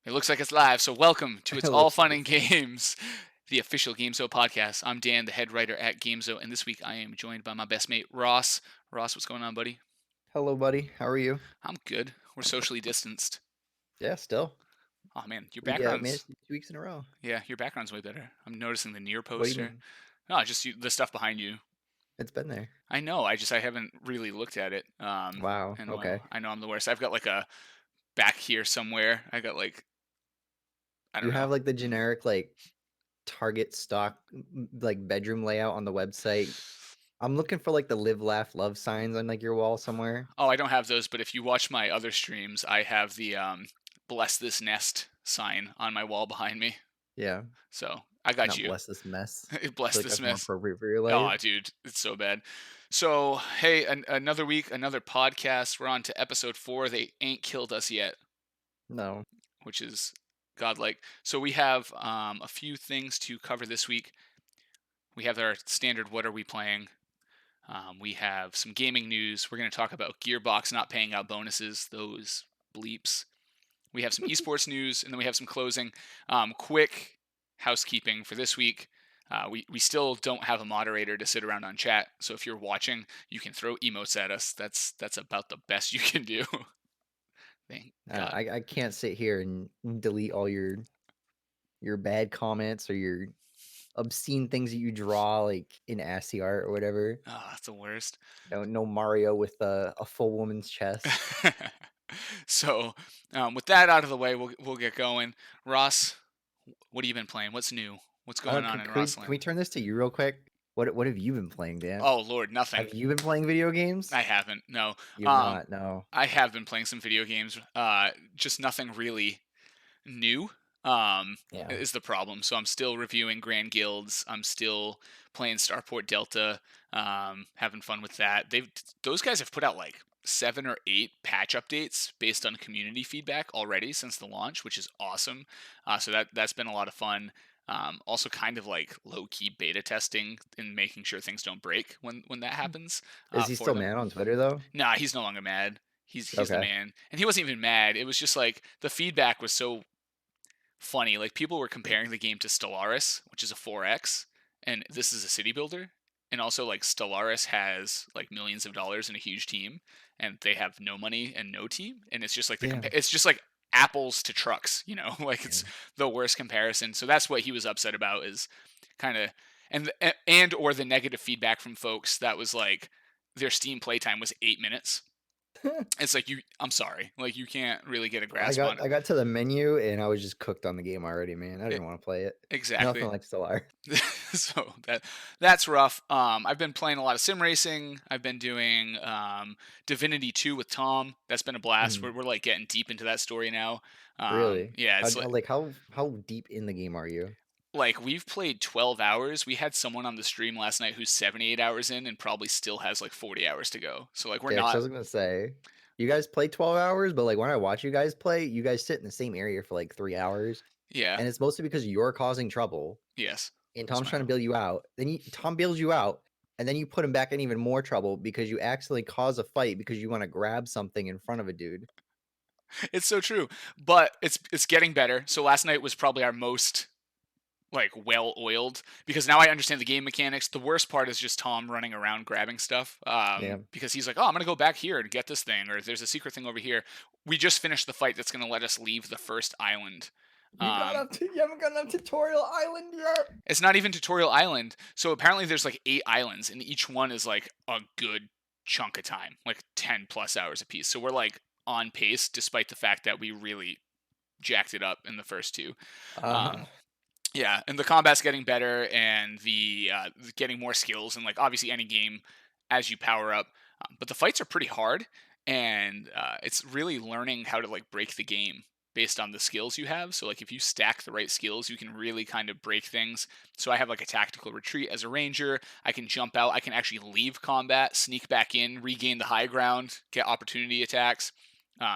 It looks like it's live, so welcome to It It's All looks like Fun and it's live. Games, the official Gamezo podcast. I'm Dan, the head writer at Gamezo, and this week I am joined by my best mate, Ross. Ross, what's going on, buddy? Hello, buddy. How are you? I'm good. We're socially distanced. Yeah, still. Oh man, your We background's managed 2 weeks in a row. yeah, your background's way better. I'm noticing the near What do you poster. mean? No, just the stuff behind you. It's been there. I know. I haven't really looked at it. Wow. And Okay. well, I know I'm the worst. I've got like a back here somewhere. I got like I You don't know. have like the generic Target stock like bedroom layout on the website. I'm looking for like the live, laugh, love signs on like your wall somewhere. Oh, I don't have those, but if you watch my other streams, I have the "Bless this nest" sign on my wall behind me. Yeah. So I got Not you. bless this mess. I Bless feel like this that's more mess. appropriate for your life. Oh, dude, it's so bad. So hey, another week, another podcast. We're on to episode 4. They ain't killed us yet, No. which is godlike. So we have a few things to cover this week. We have our standard "What are we playing?" We have some gaming news. We're going to talk about Gearbox not paying out bonuses. Those bleeps. We have some esports news, and then we have some closing. Quick housekeeping for this week. We still don't have a moderator to sit around on chat, so if you're watching, you can throw emotes at us. That's about the best you can do. Thank God. I can't sit here and delete all your bad comments or your obscene things that you draw like in ASCII art or whatever. Oh, that's the worst. No Mario with a full woman's chest. So, with that out of the way, we'll get going. Ross, what have you been playing? What's new? What's going on in Can Rossland? we turn this to you real quick? What have you been playing, Dan? Oh Lord, Have nothing. you been playing video games? I haven't. No. You've Um, not, no. I have been playing some video games. Just nothing really new. Yeah. Is the problem. So I'm still reviewing Grand Guilds. I'm still playing Starport Delta. Having fun with that. Those guys have put out like 7 or 8 patch updates based on community feedback already since the launch, which is awesome. So that's been a lot of fun. Also, kind of like low key beta testing and making sure things don't break when that happens Is he for still them. mad on Twitter though? Nah, he's no longer mad. He's the Okay. man, and he wasn't even mad. It was just like the feedback was so funny. Like people were comparing the game to Stellaris, which is a 4X, and this is a city builder. And also, like Stellaris has like millions of dollars and a huge team, and they have no money and no team. And it's just like Yeah. it's just like apples to trucks, you know, like Yeah. it's the worst comparison. So that's what he was upset about is kind of and or the negative feedback from folks that was like their Steam playtime was 8 minutes. It's like I'm sorry, like you can't really get a grasp on it. I got to the menu and I was just cooked on the game already, man. I it didn't want to play it. Nothing exactly. like Stellar. So that's rough. I've been playing a lot of sim racing. I've been doing Divinity 2 with Tom. That's been a blast. We're like getting deep into that story now. Really? Yeah, How it's like like how deep in the game are you? we've played 12 hours. We had someone on the stream last night who's 78 hours in and probably still has like 40 hours to go. So like we're Yeah, 'cause I not. was gonna say, you guys play 12 hours, but like when I watch you guys play, you guys sit in the same area for like 3 hours, Yeah. and it's mostly because you're causing trouble, Yes. and It's Tom's my trying to fault. bail you out. Tom bails you out, and then you put him back in even more trouble because you accidentally cause a fight because you want to grab something in front of a dude. It's so true. But it's getting better. So last night was probably our most like well oiled because now I understand the game mechanics. The worst part is just Tom running around grabbing stuff Yeah. because he's like, oh, I'm gonna go back here and get this thing, or there's a secret thing over here. We just finished the fight that's gonna let us leave the first island. Um, You haven't gotten up Tutorial Island yet. it's not even Tutorial Island, so apparently there's like 8 islands, and each one is like a good chunk of time, like 10 plus hours a piece. So we're like on pace, despite the fact that we really jacked it up in the first two. Uh-huh. Um, Yeah, and the combat's getting better, and getting more skills, and like obviously any game as you power up, but the fights are pretty hard, and it's really learning how to like break the game based on the skills you have. So like if you stack the right skills, you can really kind of break things. So I have like a tactical retreat as a ranger. I can jump out. I can actually leave combat, sneak back in, regain the high ground, get opportunity attacks.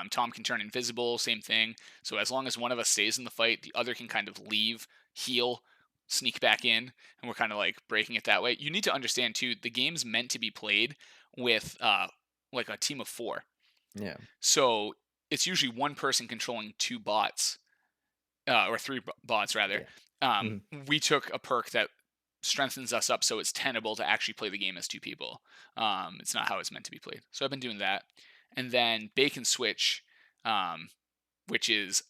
Tom can turn invisible, same thing. So as long as one of us stays in the fight, the other can kind of leave, heal, sneak back in, and we're kind of like breaking it that way. You need to understand too, the game's meant to be played with like a team of 4. Yeah. So it's usually one person controlling 2 bots. or three bots rather. Yeah. Um, Mhm. we took a perk that strengthens us up so it's tenable to actually play the game as two people. It's not how it's meant to be played. So I've been doing that, and then Bacon Switch, um, which is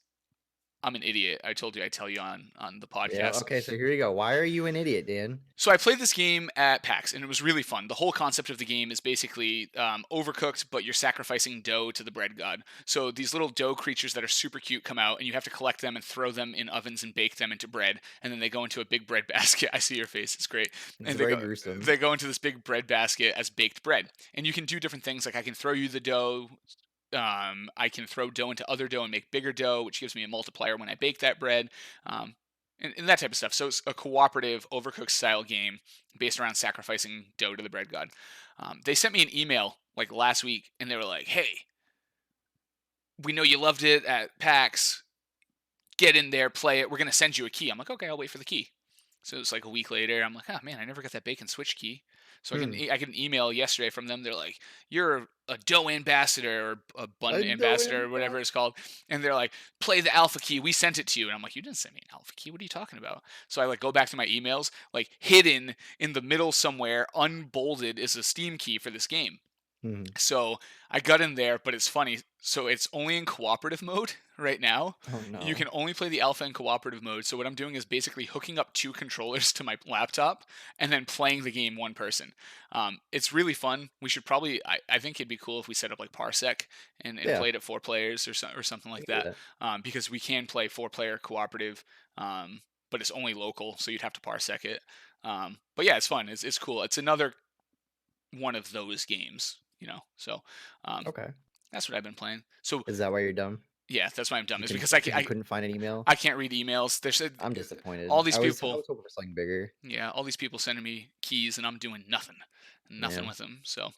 I'm an idiot. I told you I'd tell you on the Yeah, podcast. okay, so here you go. Why are you an idiot, Dan? So I played this game at PAX, and it was really fun. The whole concept of the game is basically overcooked, but you're sacrificing dough to the bread god. So these little dough creatures that are super cute come out, and you have to collect them and throw them in ovens and bake them into bread, and then they go into a big bread basket. I see your face; it's great. It's And very gruesome. they go into this big bread basket as baked bread, and you can do different things. Like I can throw you the dough. I can throw dough into other dough and make bigger dough, which gives me a multiplier when I bake that bread. Um, and that type of stuff. So it's a cooperative, overcooked style game based around sacrificing dough to the bread god. They sent me an email like last week, and they were like, "Hey, we know you loved it at PAX. Get in there, play it. We're gonna send you a key." I'm like, "Okay, I'll wait for the key." So it's like a week later. I'm like, "Oh man, I never got that bacon switch key." So Hmm. I get an email yesterday from them. They're like, "You're a dough ambassador or a bun A ambassador doing or whatever that. it's called," and they're like, "Play the alpha key. We sent it to you." And I'm like, "You didn't send me an alpha key. What are you talking about?" So I like go back to my emails. Like hidden in the middle somewhere, unbolded, is a Steam key for this game. Mhm. So I got in there, but it's funny. So it's only in cooperative mode right now. Oh, You no. can only play the alpha in cooperative mode. So what I'm doing is basically hooking up two controllers to my laptop and then playing the game one person. It's really fun. We should probably. I think it'd be cool if we set up like Parsec and Yeah, played it 4 players or something we like can do that. that. Because we can play 4 player cooperative, but it's only local, so you'd have to Parsec it. But yeah, it's fun. It's cool. It's another one of those games, you know. So um, Okay. that's what I've been playing. So Is that why you're dumb? yeah, that's why I'm 'Cause dumb. you Is couldn't because because you couldn't find an email? I can't read emails. There's I'm all disappointed. these I people. was hoping for something bigger. Yeah, all these people sending me keys and I'm doing nothing Yeah. with them. So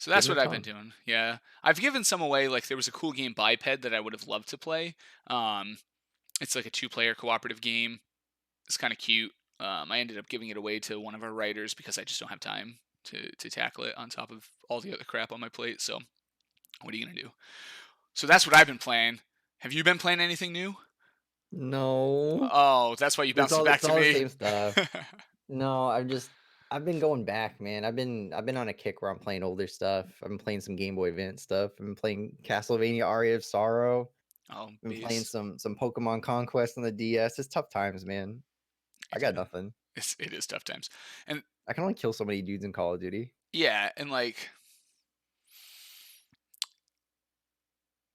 Give that's him a what I've been tongue. doing. Yeah, I've given some away. Like there was a cool game Biped that I would have loved to play. Um, it's like a 2 player cooperative game. It's kind of cute. I ended up giving it away to one of our writers because I just don't have time to tackle it on top of all the other crap on my plate. So what are you gonna do? So that's what I've been playing. Have you been playing anything new? No. Oh, that's why you bounced it back It's to all the me. same stuff. No, I've been going back, man. I've been on a kick where I'm playing older stuff. I've been playing some Game Boy Advance stuff. I've been playing Castlevania Aria of Sorrow. Oh, Been playing beast. some Pokemon Conquest on the DS. It's tough times, man. I It got is. nothing. It is tough times, and I can only kill so many dudes in Call of Duty. yeah, and like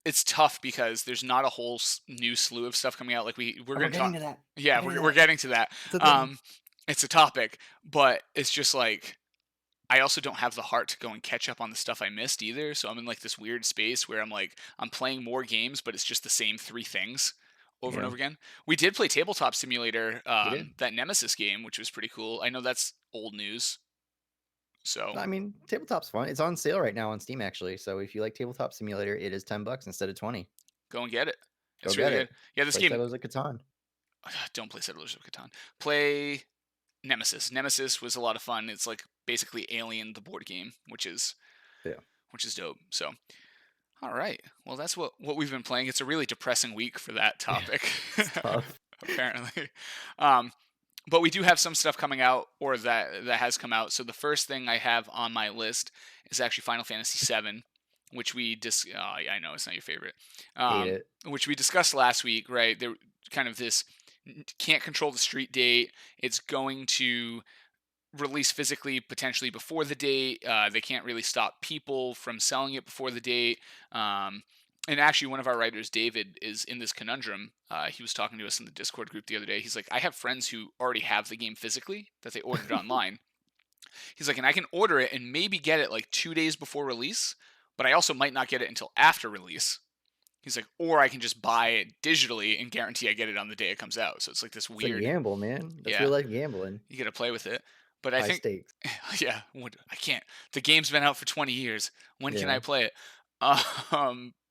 it's tough because there's not a whole new slew of stuff coming out. Like we're And we're gonna getting talk. to that. We're Yeah, getting to we're that. getting to that. It's a thing. Um, it's a topic, but it's just like I also don't have the heart to go and catch up on the stuff I missed either. So I'm in like this weird space where I'm playing more games, but it's just the same 3 things over and Yeah, over again. We did play Tabletop Simulator, we did. that Nemesis game, which was pretty cool. I know that's old news, so I mean, tabletop's fun. It's on sale right now on Steam, actually. So if you like Tabletop Simulator, it is $10 instead of 20. go and get it. Go It's get really good. it. Yeah, this Play game. Settlers of Catan. Don't play Settlers of Catan. Play Nemesis. Nemesis was a lot of fun. It's like basically Alien, the board game, Yeah, which is dope. So all right. Well, that's what we've been playing. It's a really depressing week for that yeah, topic, it's tough. apparently. Um, but we do have some stuff coming out, or that has come out. So the first thing I have on my list is actually Final Fantasy VII, which yeah, I know it's not your favorite. Hate it. Which we discussed last week, right? There kind of this can't control the street date. It's going to release physically potentially before the date. They can't really stop people from selling it before the date. Um, and actually, one of our writers, David, is in this conundrum. He was talking to us in the Discord group the other day. He's like, I have friends who already have the game physically that they ordered online. He's like, and I can order it and maybe get it like 2 days before release, but I also might not get it until after release. He's like, or I can just buy it digitally and guarantee I get it on the day it comes out. So it's like this It's a weird, gamble, man. That's yeah, real life gambling. you got to play with it. But I High think, stakes. yeah, I can't. The game's been out for 20 years. When can Yeah. I play it?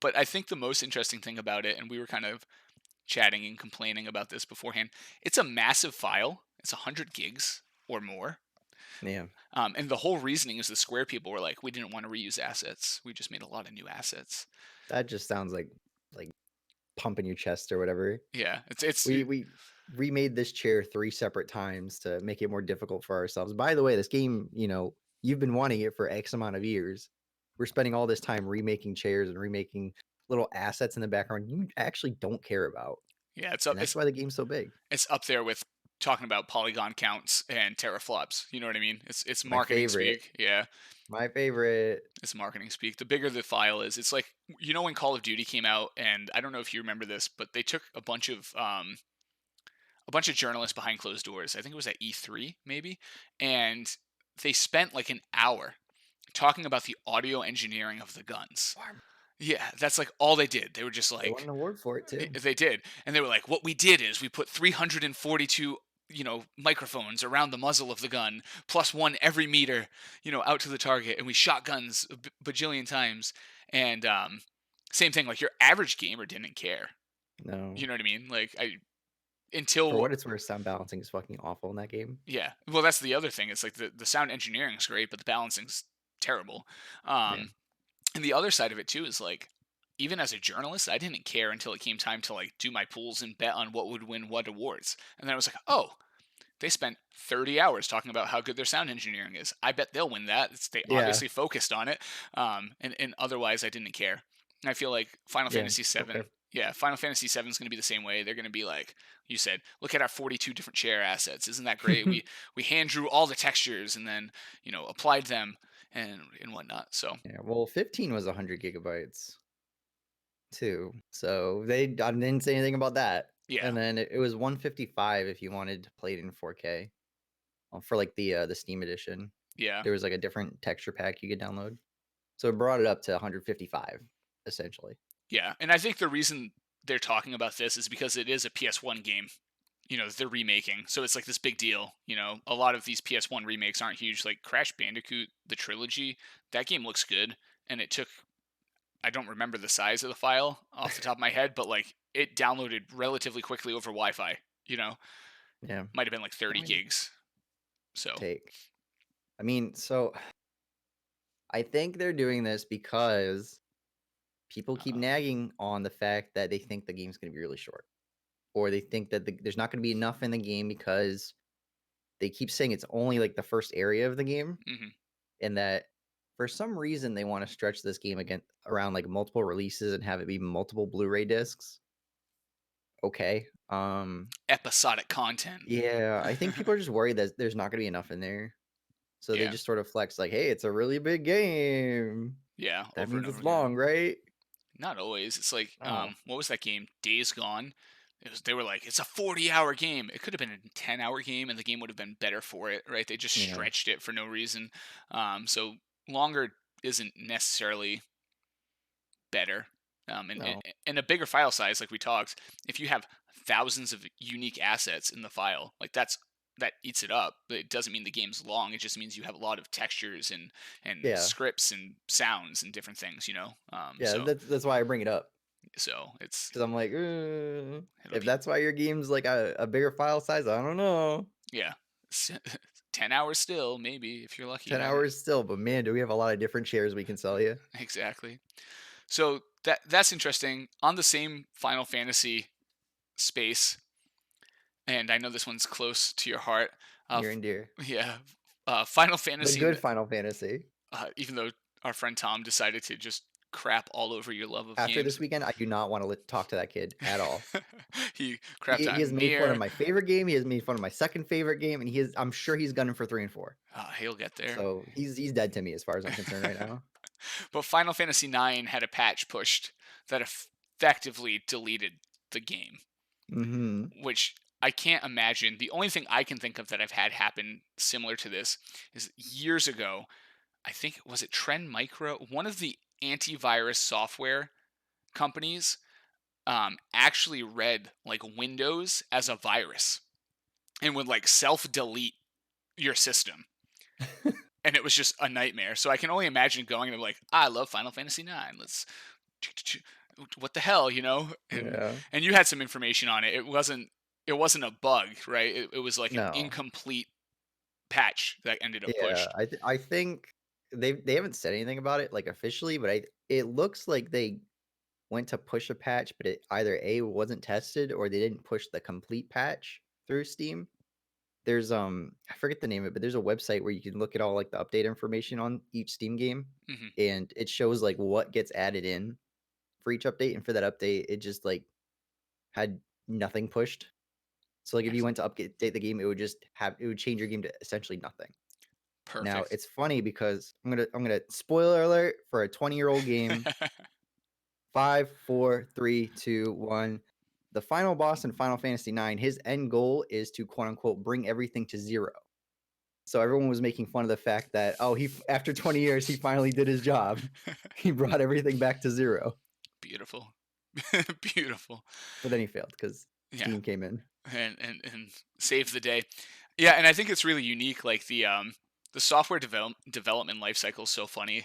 But I think the most interesting thing about it, and we were kind of chatting and complaining about this beforehand, it's a massive file. It's 100 gigs or more. Yeah. And the whole reasoning is the Square people were like, we didn't want to reuse assets. We just made a lot of new assets. That just sounds like pumping your chest or whatever. Yeah, it's We remade this chair 3 separate times to make it more difficult for ourselves. By the way, this game, you've been wanting it for X amount of years. We're spending all this time remaking chairs and remaking little assets in the background you actually don't care about, yeah, and that's why the game's so big. it's up there with talking about polygon counts and teraflops. You know what I mean? It's My marketing favorite. speak. Yeah, My favorite. it's marketing speak. The bigger the file is, it's like when Call of Duty came out, and I don't know if you remember this, but they took a bunch of journalists behind closed doors. I think it was at E3 maybe, and they spent like an hour talking about the audio engineering of the guns. Farm. Yeah, that's like all they did. They were just They won like, an award for it too. they did, and they were like, "What we did is we put 342, microphones around the muzzle of the gun, plus one every meter, out to the target, and we shot guns a bajillion times." And same thing, like your average gamer didn't care. No. You know what I mean? Like I For until what it's worth, sound balancing is fucking awful in that game. yeah. Well, that's the other thing. It's like the sound engineering is great, but the balancing's terrible. Yeah. Um, And the other side of it too is like, even as a journalist, I didn't care until it came time to like do my pools and bet on what would win what awards. And then I was like, oh, they spent 30 hours talking about how good their sound engineering is. I bet they'll win that. They Yeah. obviously focused on it. And otherwise, I didn't care. And I feel like Final Yeah. Fantasy Okay. VII, yeah, Final Fantasy VII is going to be the same way. They're going to be like you said, look at our 42 different chair assets. Isn't that great? We hand drew all the textures and then applied them and whatnot. So Yeah. Well, 15 was 100 gigabytes too. So they I didn't say anything about that. yeah, And then it was 155 if you wanted to play it in 4K for like the Steam edition. yeah. There was like a different texture pack you could download. So it brought it up to 155 essentially. Yeah, and I think the reason they're talking about this is because it is a PS1 game. They're remaking, so it's like this big deal. A lot of these PS1 remakes aren't huge. Like Crash Bandicoot, the trilogy, that game looks good, and it took. I don't remember the size of the file off the top of my head, but like it downloaded relatively quickly over Wi-Fi. Yeah. Might have been like I 30 mean, gigs. So take. I mean, so I think they're doing this because people keep uh, nagging on the fact that they think the game's going to be really short, or they think that there's not going to be enough in the game because they keep saying it's only like the first area of the game, mhm. and that for some reason they want to stretch this game again around like multiple releases and have it be multiple Blu-ray discs. Okay. Episodic content. Yeah, I think people are just worried that there's not going to be enough in there. So they Yeah, just sort of flex like, "Hey, it's a really big game. yeah, That over and means over it's again. long, right?" Not always. It's like, Oh, what was that game? Days Gone. They were like, it's a 40-hour game. It could have been a 10-hour game, and the game would have been better for it, right? They just yeah. stretched it for no reason. So longer isn't necessarily better. And, and No. and a bigger file size, like we talked, if you have thousands of unique assets in the file, like that eats it up. But it doesn't mean the game's long. It just means you have a lot of textures and Yeah. scripts and sounds and different things. Yeah, that's why I bring it up So it's because 'cause I'm like, it'll if be that's why your game's like a bigger file size, I don't know. yeah, 10 hours still, maybe if you're lucky. 10 I don't hours still, but man, do we have a lot of different shares we can sell you. exactly. So that's interesting. On the same Final Fantasy space, and I know this one's close to your heart. Near and dear. Yeah, Final The Fantasy. good Final Fantasy. Even though our friend Tom decided to just crap all over your love of After this games, weekend, I do not wanna talk to that kid at all. he crapped He has on made fun of Nier. my favorite game, he has made fun of my second favorite game, and I'm sure he's gunning for 3 and 4. He'll get there. So, he's dead to me as far as I'm concerned right now. But Final Fantasy IX had a patch pushed that effectively deleted the game, Mhm. which I can't imagine. The only thing I can think of that I've had happen similar to this is years ago. I think was it Trend Micro, one of the antivirus software companies, actually read like Windows as a virus and would like self delete your system. And it was just a nightmare. So I can only imagine going and like, I love Final Fantasy IX. Let's what the hell, And Yeah. and you had some information on it. It wasn't a bug, right? It was like an No. incomplete patch that ended up Yeah, pushed. I think they haven't said anything about it, like, officially, but it looks like they went to push a patch, but it either A wasn't tested or they didn't push the complete patch through Steam. There's I forget the name of it, but there's a website where you can look at all like the update information on each Steam game, Hmm. and it shows like what gets added in for each update. And for that update, it just like had nothing pushed. So like if you Nice. went to update the game, it would change your game to essentially nothing. Now Perfect. it's funny because I'm gonna spoiler alert for a 20-year-old game. Five, four, three, two, one. The final boss in Final Fantasy IX, his end goal is to quote unquote bring everything to zero. So everyone was making fun of the fact that after 20 years he finally did his job. He brought everything back to zero, Beautiful. Beautiful. but then he failed because Yeah. Steam came in. And save the day. Yeah, and I think it's really unique. Like the software development life cycle is so funny.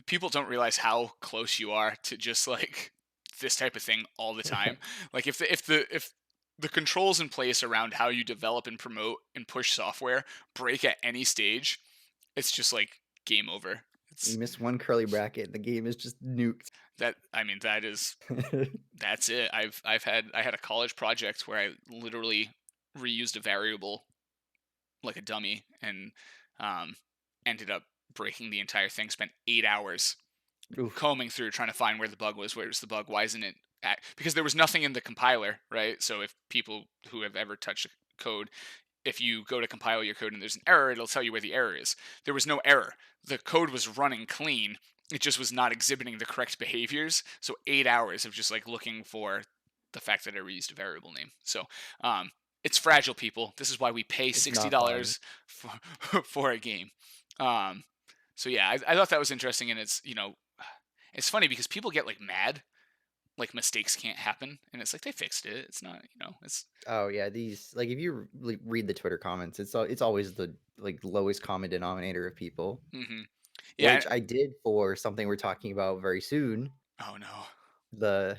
People don't realize how close you are to just like this type of thing all the time. Like if the controls in place around how you develop and promote and push software break at any stage, it's just like game over. You It's miss one curly bracket, the game is just nuked. that I mean that's it. I had a college project where I literally reused a variable like a dummy and um, ended up breaking the entire thing. Spent 8 hours Oof. combing through trying to find where the bug was. Where was the bug? Why isn't it? Because there was nothing in the compiler, right? So if people who have ever touched code, if you go to compile your code and there's an error, it'll tell you where the error is. There was no error. The code was running clean. It just was not exhibiting the correct behaviors. So 8 hours of just like looking for the fact that I reused a variable name. So um, it's fragile, people. This is why we pay It's sixty not fun. dollars for for a game. Um, so yeah, I thought that was interesting, and it's funny because people get like mad, like mistakes can't happen, and it's like they fixed it. It's not, it's Oh yeah, these like if you read the Twitter comments, it's always the like lowest common denominator of people, hmm yeah. which I did for something we're talking about very soon, Oh no. the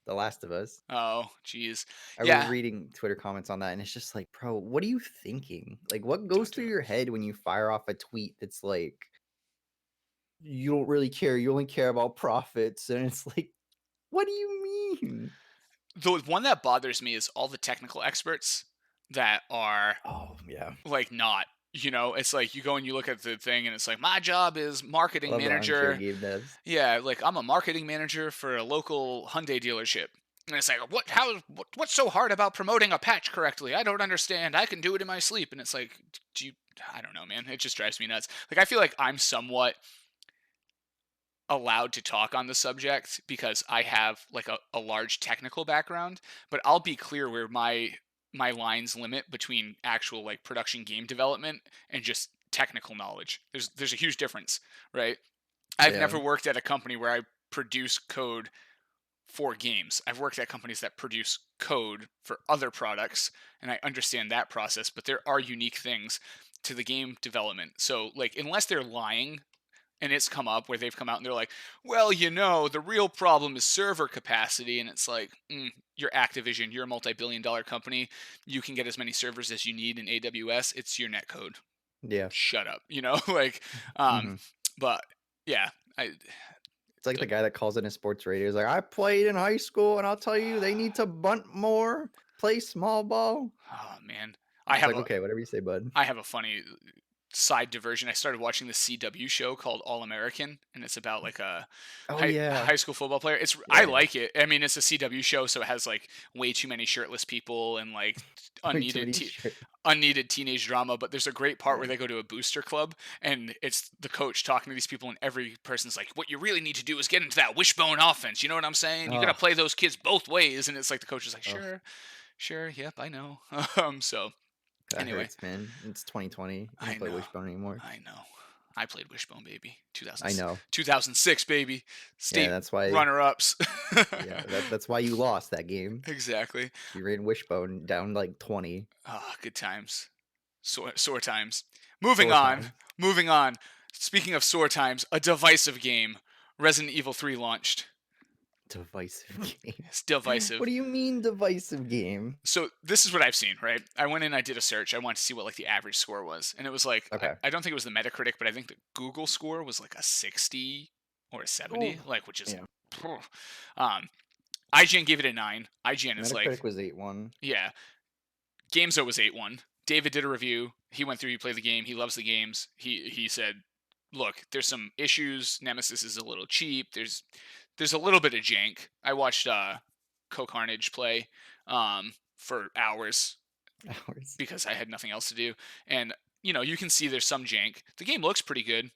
The Last of Us. Oh, geez. I was Yeah. reading Twitter comments on that, and it's just like, bro, what are you thinking? Like, what goes Don't through do it. your head when you fire off a tweet that's like, you don't really care, you only care about profits, and it's like, what do you mean? The one that bothers me is all the technical experts that are Oh yeah, like not. It's like you go and you look at the thing and it's like my job is I marketing love the armchair manager. game devs. Yeah, like I'm a marketing manager for a local Hyundai dealership. And it's like, what's so hard about promoting a patch correctly? I don't understand. I can do it in my sleep. And it's like, do you, I don't know, man. It just drives me nuts. Like, I feel like I'm somewhat allowed to talk on the subject because I have like a large technical background, but I'll be clear where my lines limit between actual like production game development and just technical knowledge. There's a huge difference, right? I've Yeah, never worked at a company where I produce code for games. I've worked at companies that produce code for other products, and I understand that process, but there are unique things to the game development. So, like, unless they're lying, and it's come up where they've come out and they're like, well, the real problem is server capacity. And it's like, you're Activision, you're a multi billion-dollar company. You can get as many servers as you need in AWS. It's your netcode. yeah. Shut up, like, um, Hmm. but yeah, I, It's like the guy that calls in his sports radio. He's like, I played in high school, and I'll tell you, they need to bunt more, play small ball. oh man, I It's have like, a okay, whatever you say, bud. I have a funny side diversion. I started watching the CW show called All American, and it's about like a Oh high yeah, school football player. I yeah, yeah. like it. I mean, it's a CW show, so it has like way too many shirtless people and like Way too unneeded many shit. unneeded teenage drama. But there's a great part where Yeah. they go to a booster club, and it's the coach talking to these people, and every person's like, "What you really need to do is get into that wishbone offense." You know what I'm saying? You got to Oh, play those kids both ways, and it's like the coach is like, oh, "Sure, sure, yep, I know." So that anyway. hurts, man. It's 2020. You I don't play know. Wishbone anymore. I know. I played Wishbone, baby. I know. 2006, baby. Yeah, State that's why. runner ups. Yeah, that's why you lost that game. Exactly. You ran Wishbone down like 20. Ah, good times. Sore times. Moving Sore on. time. Moving on. Speaking of sore times, a divisive game. Resident Evil 3 launched. Divisive game. It's What divisive. do you mean divisive game? So this is what I've seen, right? I went in, I did a search. I wanted to see what like the average score was, and it was like Okay. I don't think it was the Metacritic, but I think the Google score was like a 60 or a Oh, 70, like which is yeah. um, IGN gave it a 9. IGN is like, Metacritic was 8.1. yeah, Gamezo was 8-1. David did a review. He went through, he played the game, he loves the games. He said, "Look, there's some issues. Nemesis is a little cheap. There's a little bit of jank." I watched Co Carnage play for hours Hours. because I had nothing else to do, and you can see there's some jank. The game looks pretty good.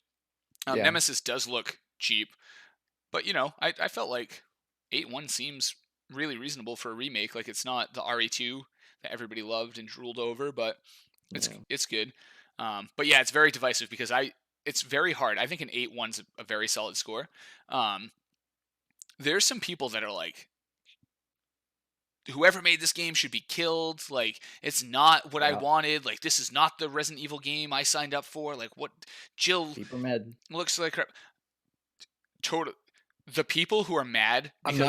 Yeah. Nemesis does look cheap, but I felt like 8-1 seems really reasonable for a remake. Like, it's not the RE2 that everybody loved and drooled over, but it's Yeah. it's good. But yeah, it's very divisive because it's very hard. I think an 8-1's a very solid score. Um, there's some people that are like, whoever made this game should be killed. Like, it's not what I Yeah. wanted. Like, this is not the Resident Evil game I signed up for. Like, what Jill People are mad. looks like crap. Total. The people who are mad because I'm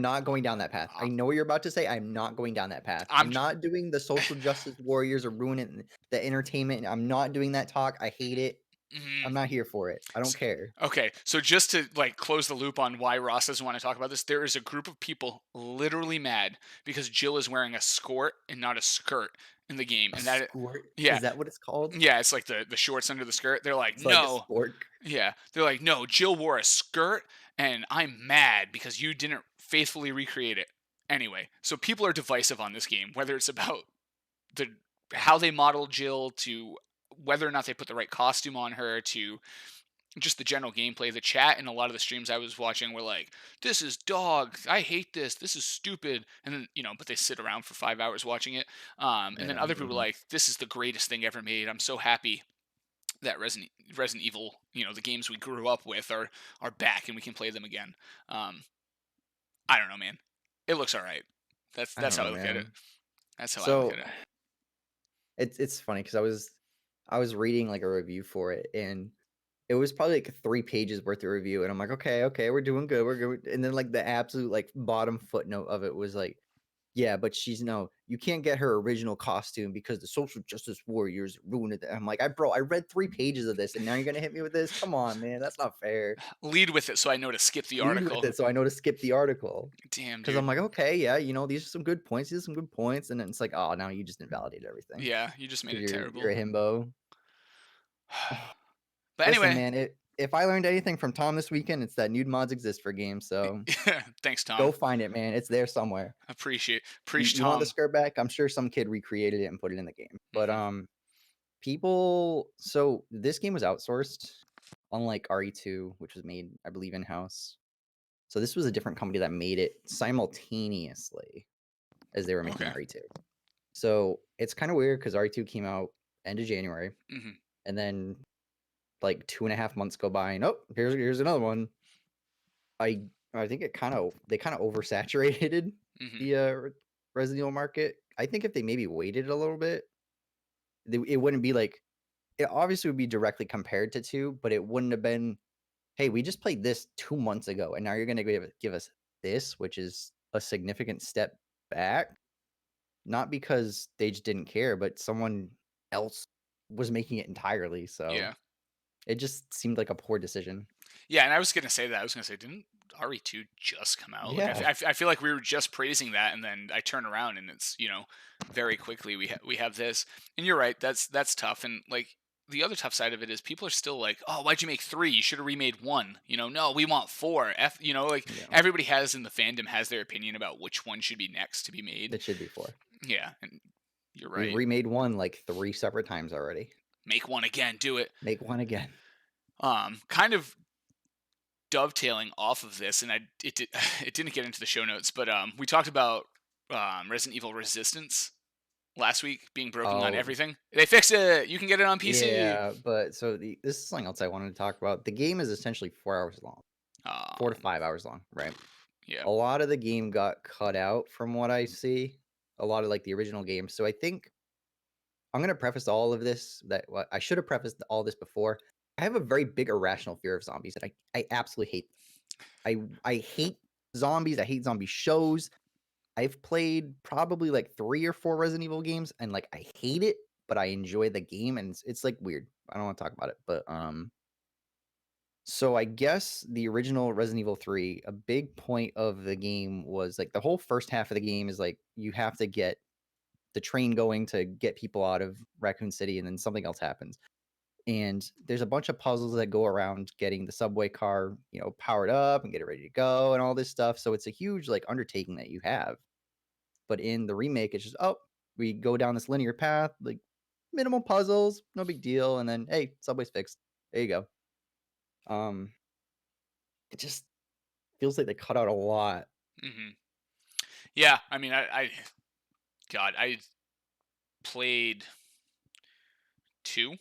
not going down that path. I uh, know what you're about to say. I'm not going down that path. I'm I'm not doing the social justice warriors or ruining the entertainment. I'm not doing that talk. I hate it. mhm. I'm not here for it. I don't care. Okay, so just to like close the loop on why Ross doesn't want to talk about this, there is a group of people literally mad because Jill is wearing a skirt and not a skirt in the game, A and that, skort? yeah, Is that what it's called? yeah, it's like the shorts under the skirt. They're like, It's like a no, spork. yeah, they're like, no, Jill wore a skirt, and I'm mad because you didn't faithfully recreate it. Anyway, so people are divisive on this game, whether it's about the how they modeled Jill to whether or not they put the right costume on her to just the general gameplay. The chat and a lot of the streams I was watching were like, "This is dog. I hate this. This is stupid." And then but they sit around for 5 hours watching it. And then Yeah. other people were Mhm. like, "This is the greatest thing ever made. I'm so happy that Resident Evil, the games we grew up with are back and we can play them again." Um, I don't know, man. It looks all right. That's I that's don't how know, I look at it. man. That's how I look So at it. it's funny because I was reading like a review for it, and it was probably like 3 pages worth of review, and I'm like, okay, okay, we're doing good, we're good. And then like the absolute like bottom footnote of it was like, yeah, but she's no, you can't get her original costume because the social justice warriors ruined it. I'm like, I read 3 pages of this, and now you're gonna hit me with this? Come on, man, that's not fair. Lead with it so I know to skip the Lead with article. it so I know to skip the article. Damn, Because I'm dude. like, okay, yeah, these are some good points. These are some good points. And then it's like, oh, now you just invalidated everything Yeah, you just made because it you're terrible. a himbo. But Listen, anyway, man, if I learned anything from Tom this weekend, it's that nude mods exist for games. So thanks, go Tom. find it, man. It's there somewhere. Appreciate You, preach, you want the Tom. skirt back? I'm sure some kid recreated it and put it in the game. But Hmm. people. So this game was outsourced, unlike RE2, which was made, I believe, in house. So this was a different company that made it simultaneously as they were making Okay. RE2. So it's kind of weird because RE2 came out end of January, Hmm. and then like 2.5 months go by, and oh, here's another one. I I think they kind of oversaturated Hmm. the Resident Evil market. I think if they maybe waited a little bit, it wouldn't be like, it obviously would be directly compared to two, but it wouldn't have been, hey, we just played this 2 months ago, and now you're gonna give us this, which is a significant step back. Not because they just didn't care, but someone else was making it entirely, so Yeah. it just seemed like a poor decision. Yeah, and I was gonna say that. I was gonna say, didn't RE2 just come out? Like, Yeah. I feel like we were just praising that, and then I turn around and it's very quickly we have this. And you're right. That's tough. And like the other tough side of it is people are still like, oh, why'd you make three? You should have remade one. No, we want four. Like Yeah, everybody has in the fandom has their opinion about which one should be next to be made. it should be 4. Yeah, and you're We've right. remade one, like, 3 separate times already. Make one again. Do it. Make one again. Kind of dovetailing off of this, and it didn't get into the show notes, but we talked about Resident Evil Resistance last week being broken on Oh, everything. They fixed it. You can get it on PC. yeah, but so this is something else I wanted to talk about. The game is essentially 4 hours long, 4 to Um, 5 hours long, right? yeah. A lot of the game got cut out from what I see, a lot of, like, the original game, so I think I'm gonna preface all of this that what I should have prefaced all this before. I have a very big irrational fear of zombies, and I absolutely hate them. I hate zombies. I hate zombie shows. I've played probably like 3 or 4 Resident Evil games, and like I hate it, but I enjoy the game, and it's like weird. I don't want to talk about it, but So I guess the original Resident Evil 3, a big point of the game was like the whole first half of the game is like you have to get the train going to get people out of Raccoon City, and then something else happens. And there's a bunch of puzzles that go around getting the subway car, powered up and get it ready to go and all this stuff. So it's a huge like undertaking that you have. But in the remake, it's just, oh, we go down this linear path, like minimal puzzles, no big deal, and then hey, subway's fixed. There you go. Um, it just feels like they cut out a lot. Hmm. Yeah, I mean, God, I played two.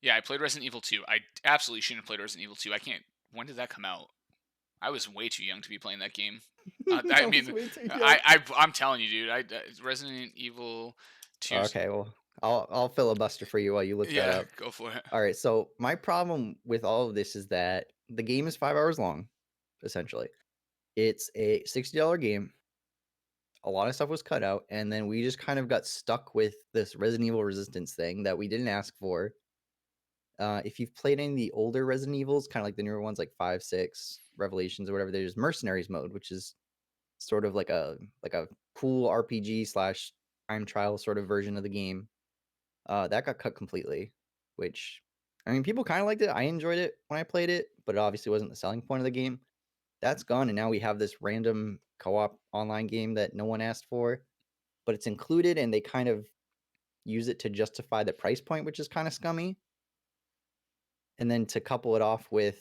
Yeah, I played Resident Evil 2. I absolutely shouldn't have played Resident Evil 2. I can't. When did that come out? I was way too young to be playing that game. I I was mean, way too young. I'm telling you, dude. Resident Evil 2's. Okay, well, I'll filibuster for you while you look that Yeah, up. go for it. All right, so my problem with all of this is that the game is 5 hours long, essentially. It's a $60 game. A lot of stuff was cut out, and then we just kind of got stuck with this Resident Evil Resistance thing that we didn't ask for. If you've played any of the older Resident Evils, kind of like the newer ones, like 5, 6, Revelations, or whatever, there's Mercenaries mode, which is sort of like a cool RPG slash time trial sort of version of the game. That got cut completely, which I mean, people kind of liked it. I enjoyed it when I played it, but it obviously wasn't the selling point of the game. That's gone, and now we have this random co-op online game that no one asked for, but it's included, and they kind of use it to justify the price point, which is kind of scummy. And then to couple it off with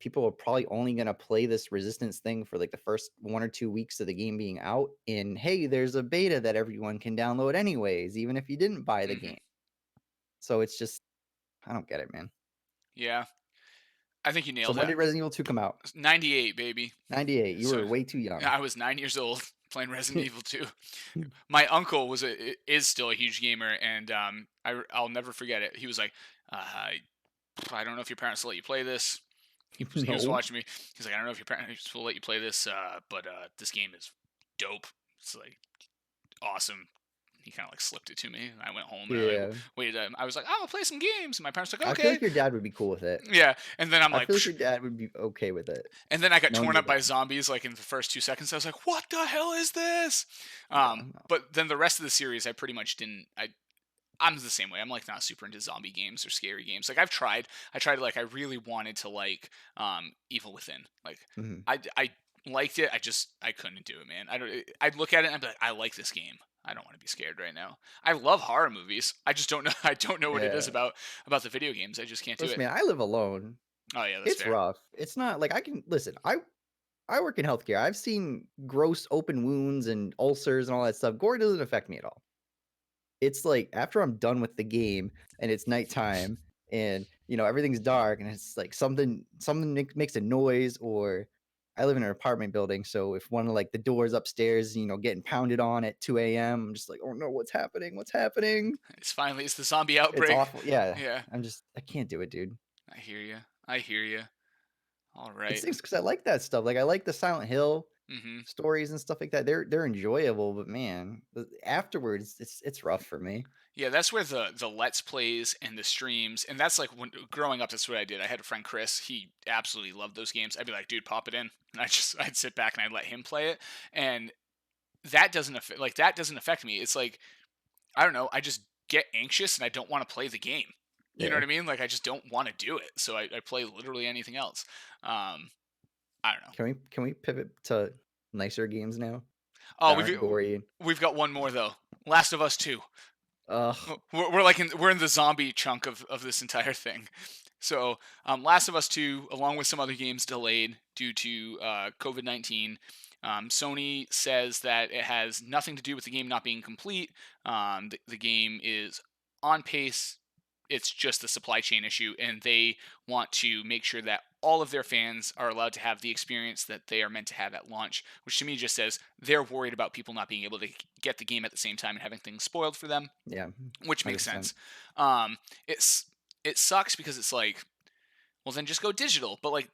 people are probably only going to play this resistance thing for like the first 1 or 2 weeks of the game being out. And hey, there's a beta that everyone can download anyways, even if you didn't buy the Hmm. game. So it's just, I don't get it, man. Yeah, I think you So nailed when it. did Resident Evil 2 come out? 98, baby. 98. You So were way too young. I was 9 years old playing Resident Evil 2. My uncle is still a huge gamer, and I'll never forget it. He was like, I don't know if your parents will let you play this. He was No. watching me. He's like, I don't know if your parents will let you play this, but this game is dope. It's like awesome. He kind of like slipped it to me. I went home and I like Yeah. waited. I was like, oh, I'll play some games. And my parents were like, I feel okay. like your dad would be cool with it. Yeah. And then I'm I like, feel like psh. your dad would be okay with it, And then I got knowing torn your up by dad. zombies like in the first 2 seconds. I was like, what the hell is this? Yeah, no. But then the rest of the series, I pretty much didn't. I'm the same way. I'm like not super into zombie games or scary games. Like I've tried. I tried like I really wanted to like Evil Within. Like Mhm. I liked it. I couldn't do it, man. I don't. I'd look at it and I'd be like, I like this game. I don't want to be scared right now. I love horror movies. I just don't know. I don't know what it is Yeah. about the video games. I just can't do Listen, it. man, I live alone. Oh yeah, that's It's fair. rough. It's not like I can listen. I work in healthcare. I've seen gross open wounds and ulcers and all that stuff. Gore doesn't affect me at all. It's like after I'm done with the game and it's nighttime and everything's dark and it's like something makes a noise, or I live in an apartment building, so if one of like the doors upstairs, getting pounded on at 2 a.m., I'm just like, oh no, what's happening? What's happening? It's the zombie It's outbreak. awful. Yeah. Yeah, I can't do it, dude. I hear you. I hear you. All It right. stinks because I like that stuff. Like I like the Silent Hill Mm-hmm. stories and stuff like that. They're enjoyable, but man, afterwards it's rough for me. Yeah, that's where the let's plays and the streams, and that's like when growing up, that's what I did. I had a friend Chris. He absolutely loved those games. I'd be like, dude, pop it in, and I'd sit back and I'd let him play it, and that doesn't affect me. It's like I don't know. I just get anxious and I don't want to play the game. You know Yeah. what I mean? Like I just don't want to do it. So I play literally anything else. I don't know. Can we pivot to nicer games now Oh, that aren't gory? we've got one more though. Last of Us 2. Ugh. We're like we're in the zombie chunk of this entire thing. So, Last of Us 2, along with some other games delayed due to COVID-19. Sony says that it has nothing to do with the game not being complete. The game is on pace. It's just a supply chain issue, and they want to make sure that all of their fans are allowed to have the experience that they are meant to have at launch, which to me just says they're worried about people not being able to get the game at the same time and having things spoiled for them, Yeah. which makes 100%. sense. Um, it sucks because it's like, well, then just go digital. But like,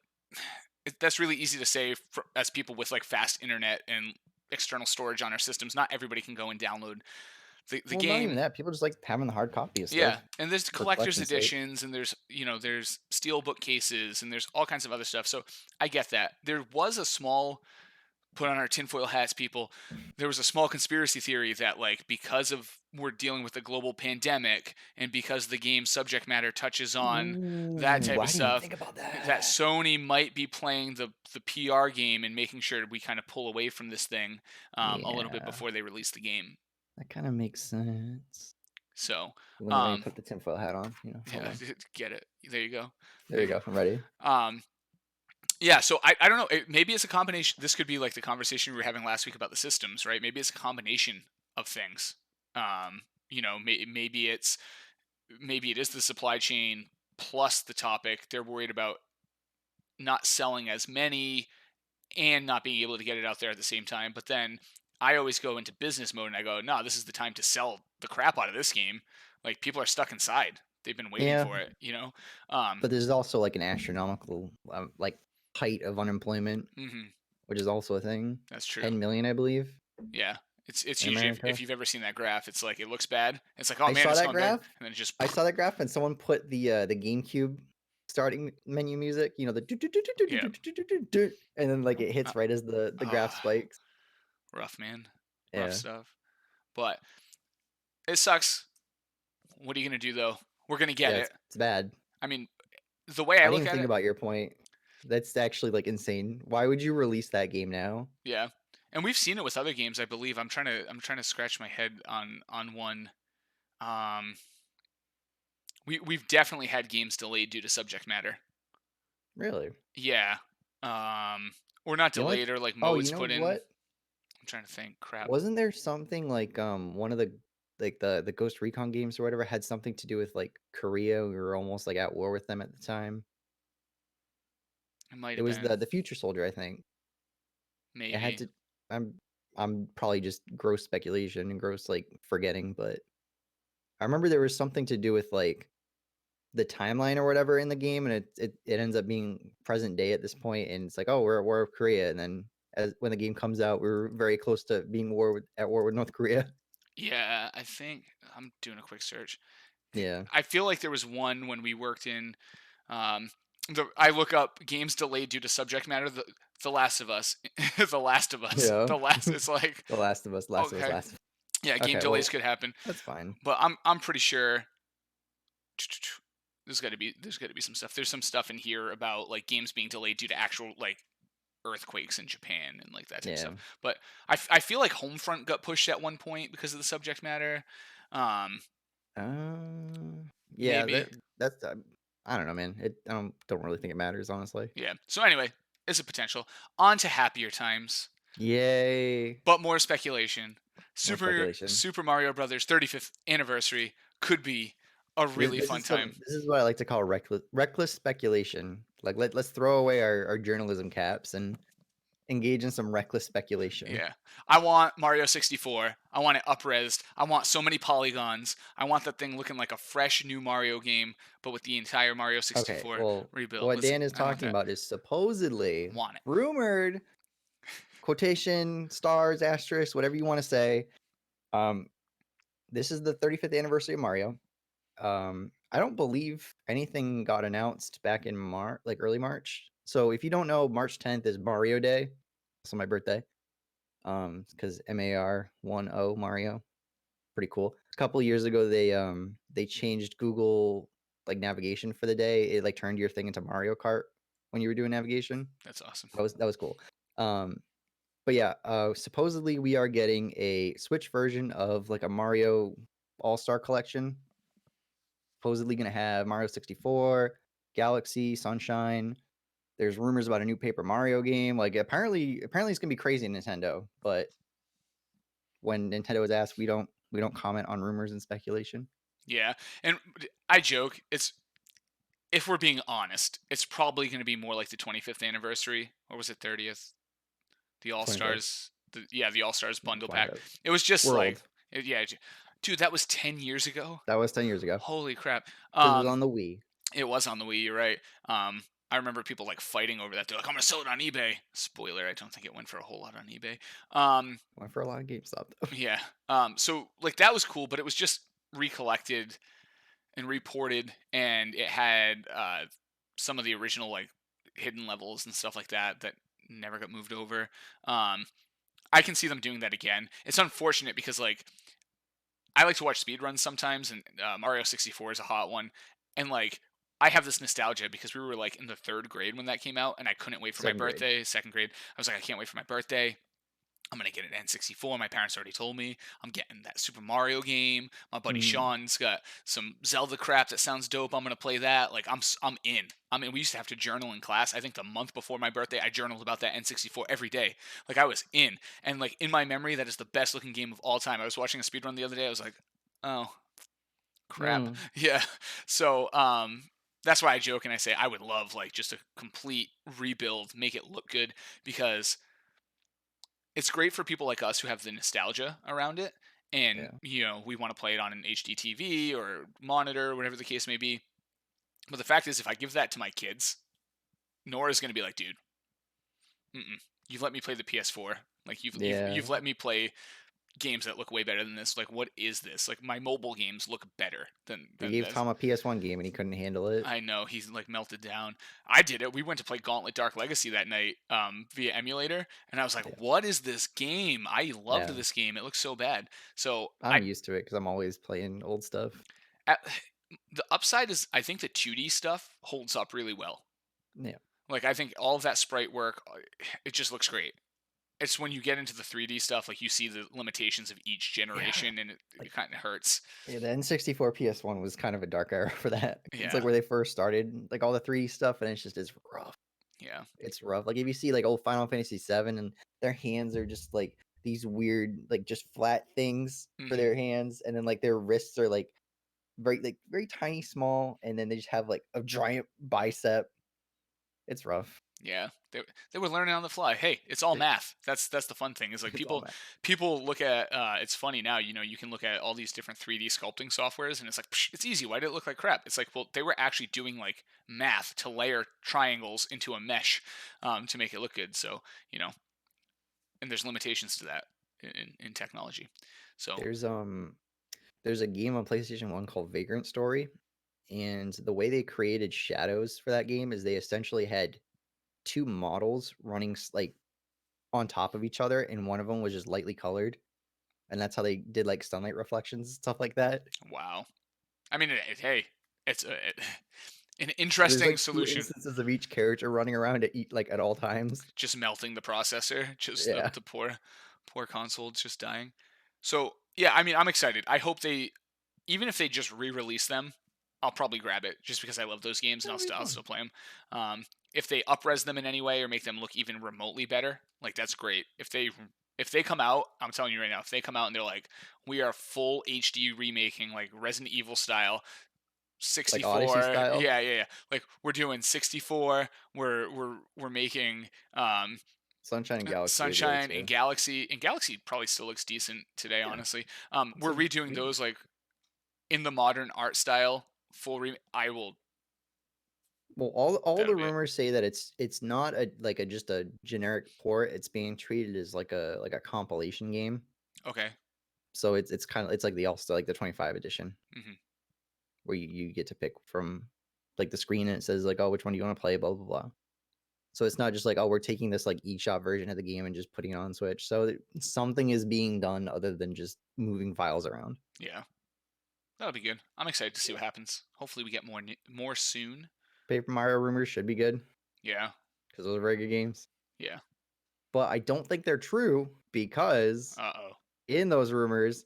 that's really easy to say as people with like fast internet and external storage on our systems. Not everybody can go and download The Well, not even game. that. People just like having the hard copy of Yeah, stuff and there's for collector's collection's sake. editions, and there's steel bookcases, and there's all kinds of other stuff. So I get that. There was a small, put on our tinfoil hats, people. There was a small conspiracy theory that, like, because of we're dealing with a global pandemic, and because the game's subject matter touches on that Ooh, type of I didn't even stuff, think about that that. Sony might be playing the PR game and making sure we kind of pull away from this thing a little bit Yeah, before they release the game. that kind of makes sense. So, Let me um, put the tinfoil hat on. Hold yeah, on. get it. There you go. There There you you go. I'm ready. go. Yeah, so I don't know. Maybe it's a combination. This could be like the conversation we were having last week about the systems, right? Maybe it's a combination of things. Um, maybe it is the supply chain plus the topic. They're worried about not selling as many and not being able to get it out there at the same time. But then I always go into business mode and I go, no, this is the time to sell the crap out of this game. Like, people are stuck inside. They've been waiting Yeah, for it. Um, but there's also like an astronomical like height of unemployment, mhm, which is also a thing. that's true. 10 million, I believe, Yeah, it's in huge. If America. you've ever seen that graph, it's like it looks bad. It's like, oh I man, saw it's that going bad, graph. and then it just I saw that graph, and someone put the GameCube starting menu music, the do do do do do yeah, do do do do do, and then like it uh, hits right as the graph ah, spikes. rough, man, rough Yeah, stuff. But it sucks. What are you gonna do though? We're gonna get yeah, it. it's bad. I mean, the way I I didn't look even at think it, about your point. That's actually like insane. Why would you release that game now? yeah, and we've seen it with other games. I believe I'm trying to scratch my head on one. Um, we've definitely had games delayed due to subject matter. Really? Yeah, or not The only delayed, or like Oh, modes you know put in. what? I'm trying to think. Crap. Wasn't there something like one of the Ghost Recon games or whatever had something to do with like Korea? We were almost like at war with them at the time. It might It have was been. the Future Soldier, I think. It had Maybe. to. I'm I'm probably just gross speculation and gross like forgetting, but I remember there was something to do with like the timeline or whatever in the game, and it ends up being present day at this point, and it's like, oh, we're at war with Korea, and then as when the game comes out, we're very close to being at war with North Korea. Yeah, I think I'm doing a quick search. Yeah, I feel like there was one when we worked in. Um, I look up games delayed due to subject matter. The Last of Us, The Last of Us, yeah. The Last. It's like, The Last of Us, Last of Us, okay, Last of yeah, Us. game Okay, delays well, could happen, that's fine. but I'm pretty sure there's got to be some stuff. There's some stuff in here about like games being delayed due to actual like earthquakes in Japan and like that type of Yeah. stuff. But I feel like Homefront got pushed at one point because of the subject matter. Um, Yeah, maybe. that's I don't know, man. I don't really think it matters, honestly. Yeah. So anyway, it's a potential. On to happier times, Yay. but more speculation. More Super speculation. Super Mario Brothers 35th anniversary could be a This really this fun is time. some this is what I like to call reckless speculation. Like let's throw away our journalism caps and engage in some reckless speculation. Yeah. I want Mario 64. I want it upresed. I want so many polygons. I want that thing looking like a fresh new Mario game, but with the entire Mario Okay, 64 well, rebuilt. what Dan is I want talking that. about is supposedly Want it. rumored quotation stars asterisk whatever you want to say. Um, this is the 35th anniversary of Mario. I don't believe anything got announced back in March, like early March. So if you don't know, March 10th is Mario Day. Also my birthday. Because MAR10 Mario. Pretty cool. A couple of years ago they changed Google like navigation for the day. It like turned your thing into Mario Kart when you were doing navigation. That's awesome. That was cool. Um, but yeah, supposedly we are getting a Switch version of like a Mario All-Star collection. Supposedly gonna have Mario 64, Galaxy, Sunshine. There's rumors about a new Paper Mario game. Like apparently it's gonna be crazy in Nintendo. But when Nintendo is asked, we don't comment on rumors and speculation. Yeah. And I joke, if we're being honest, it's probably going to be more like the 25th anniversary, or was it 30th? The All 25th. Stars, the All Stars bundle pack. 25th. It was just We're like, old. yeah, dude, that was 10 years ago. That was 10 years ago Holy crap. because it was on the Wii. It was on the Wii. You're right. I remember people like fighting over that. They're like, "I'm gonna sell it on eBay." Spoiler: I don't think it went for a whole lot on eBay. Um, Went for a lot of GameStop though. yeah. So like that was cool, but it was just recollected and reported, and it had some of the original like hidden levels and stuff like that that never got moved over. Um, I can see them doing that again. It's unfortunate because like I like to watch speedruns sometimes, and Mario 64 is a hot one. And like I have this nostalgia because we were like in the third grade when that came out, and I couldn't wait for my Second grade. birthday. Second grade, I was like, I can't wait for my birthday. I'm gonna get an N64. My parents already told me I'm getting that Super Mario game. My buddy Mhm. Sean's got some Zelda crap that sounds dope. I'm gonna play that. Like I'm in. I mean, we used to have to journal in class. I think the month before my birthday, I journaled about that N64 every day. Like I was in, and like in my memory, that is the best looking game of all time. I was watching a speedrun the other day. I was like, oh crap, Mm. yeah. So that's why I joke and I say I would love like just a complete rebuild, make it look good because it's great for people like us who have the nostalgia around it, and Yeah. we want to play it on an HD TV or monitor, whatever the case may be. But the fact is, if I give that to my kids, Nora's going to be like, dude, mm-mm, you've let me play the PS4. Like you've Yeah. let me play games that look way better than this. Like what is this? Like my mobile games look better than We than gave this. Tom a PS1 game and he couldn't handle it. I know he's like melted down. I did it. We went to play Gauntlet Dark Legacy that night via emulator, and I was like, Yeah. "What is this game? I loved Yeah. this game. It looks so bad." So I'm used to it because I'm always playing old stuff. at, the upside is I think the 2D stuff holds up really well. Yeah. Like I think all of that sprite work, it just looks great. It's when you get into the 3D stuff, like you see the limitations of each Yeah. generation, and it Like, kind of hurts. yeah, the N64 PS1 was kind of a dark era for that. It's like Yeah, where they first started, like all the 3D stuff, and it's rough. yeah, It's rough. Like if you see like old Final Fantasy 7 and their hands are just like these weird, like just flat things for hmm their hands, and then like their wrists are like very tiny small, and then they just have like a giant bicep. It's rough. yeah. They were learning on the fly. Hey, it's all Yeah, math. That's the fun thing. Is like it's all people that. people look at. It's funny now. You can look at all these different 3D sculpting softwares, and it's like Psh, it's easy. Why did it look like crap? It's like well, they were actually doing like math to layer triangles into a mesh to make it look good. So you know, and there's limitations to that in technology. So There's there's a game on PlayStation 1 called Vagrant Story, and the way they created shadows for that game is they essentially had two models running like on top of each other, and one of them was just lightly colored, and that's how they did like sunlight reflections and stuff like that. wow. I mean, hey, it's an So there's interesting like two solution. instances of each character running around like at all times. Just melting the processor, just the Yeah, the poor console just dying. So yeah, I mean, I'm excited. I hope they, even if they just re-release them, I'll probably grab it just because I love those games and that'll be I'll fun. still play them. If they upres them in any way or make them look even remotely better, like that's great. If they come out, I'm telling you right now, if they come out and they're like, we are full HD remaking like Resident Evil style, Like Odyssey 64, style. yeah, like we're doing 64, we're making Sunshine and Galaxy are good Sunshine and too. Galaxy probably still looks decent today, Yeah, honestly. it's We're a redoing game. those like in the modern art style, I will. Well, all That'll the be it. rumors say that it's not a like a just a generic port. It's being treated as like a compilation game. Okay. So it's kind of it's like the also like the 25 edition hmm where you get to pick from like the screen and it says like, oh, which one do you want to play, blah blah blah. So it's not just like, oh, we're taking this like eShop version of the game and just putting it on Switch. So something is being done other than just moving files around. Yeah, that'll be good. I'm excited to see Yeah. what happens. Hopefully, we get more soon. Paper Mario rumors should be good Yeah, because those are very good games. yeah. But I don't think they're true because Oh. in those rumors,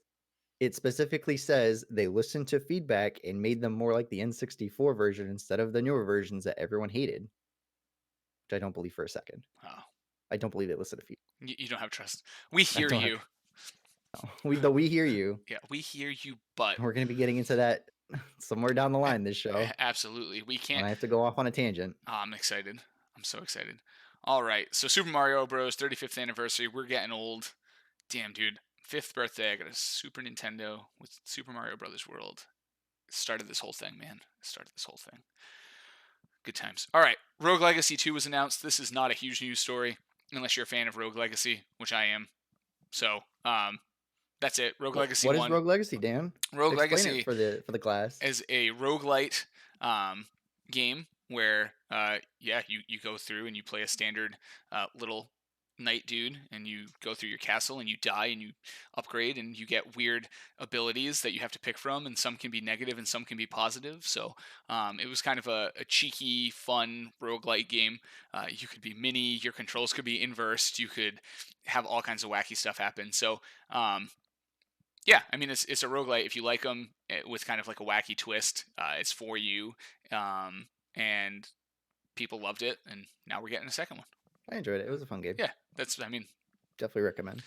it specifically says they listened to feedback and made them more like the N64 version instead of the newer versions that everyone hated, which I don't believe for a second. Oh. I don't believe they listened to feedback. You don't have trust. We I hear don't have you. no. We hear you. Yeah, we hear you, but We're gonna be getting into that somewhere down the line this show absolutely, we when can't. I have to go off on a tangent. Oh, I'm excited. I'm so excited. All right, so Super Mario Bros. 35th anniversary. We're getting old. Damn, dude. Fifth birthday. I got a Super Nintendo with Super Mario Brothers World. It started this whole thing, man. It started this whole thing. Good times. All right, Rogue Legacy 2 was announced. This is not a huge news story unless you're a fan of Rogue Legacy, which I am. So, that's it. Rogue Legacy What is 1. Rogue Legacy, Dan? Rogue Explain it Legacy for the class. is a roguelite game where yeah, you go through and you play a standard little knight dude, and you go through your castle and you die and you upgrade and you get weird abilities that you have to pick from, and some can be negative and some can be positive. So it was kind of a cheeky, fun roguelite game. You could be mini, your controls could be inversed, you could have all kinds of wacky stuff happen. So yeah, I mean it's a roguelite. If you like them with kind of like a wacky twist, it's for you. And people loved it, and now we're getting a second one. I enjoyed it. It was a fun game. Yeah, that's I mean Definitely recommend.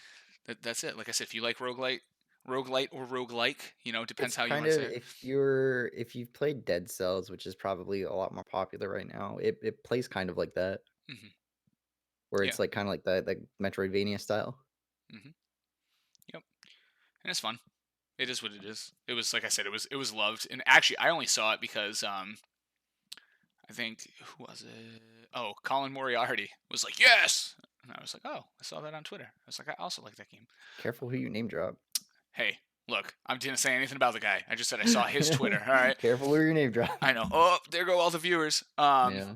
that's it. Like I said, if you like roguelite or roguelike, depends It's how you kind want to of say it. if you've played Dead Cells, which is probably a lot more popular right now, it plays kind of like that, Hmm. where Yeah. it's like kind of like the Metroidvania style. Hmm. Yep. And it's fun. It is what it is. It was like I said, it was loved. And actually, I only saw it because I think who was it? Oh, Colin Moriarty was like, yes, and I was like, oh, I saw that on Twitter. I was like, I also like that game. Careful who you name drop. Hey, look, I didn't say anything about the guy. I just said I saw his Twitter. All right. Careful who you name drop. I know. Oh, there go all the viewers. Yeah.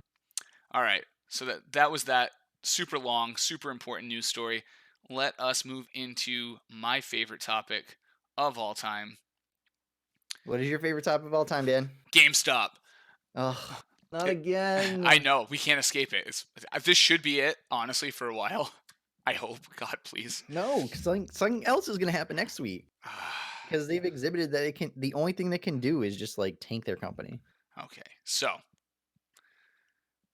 All right. So that was that super long, super important news story. Let us move into my favorite topic of all time, What is your favorite topic of all time, Dan? GameStop. Oh, not It, I again. know we can't escape it. This should be it, honestly, for a while. I hope. God, please. No, 'cause something else is gonna happen next week. Because they've exhibited that it can. The only thing they can do is just like tank their company. Okay, so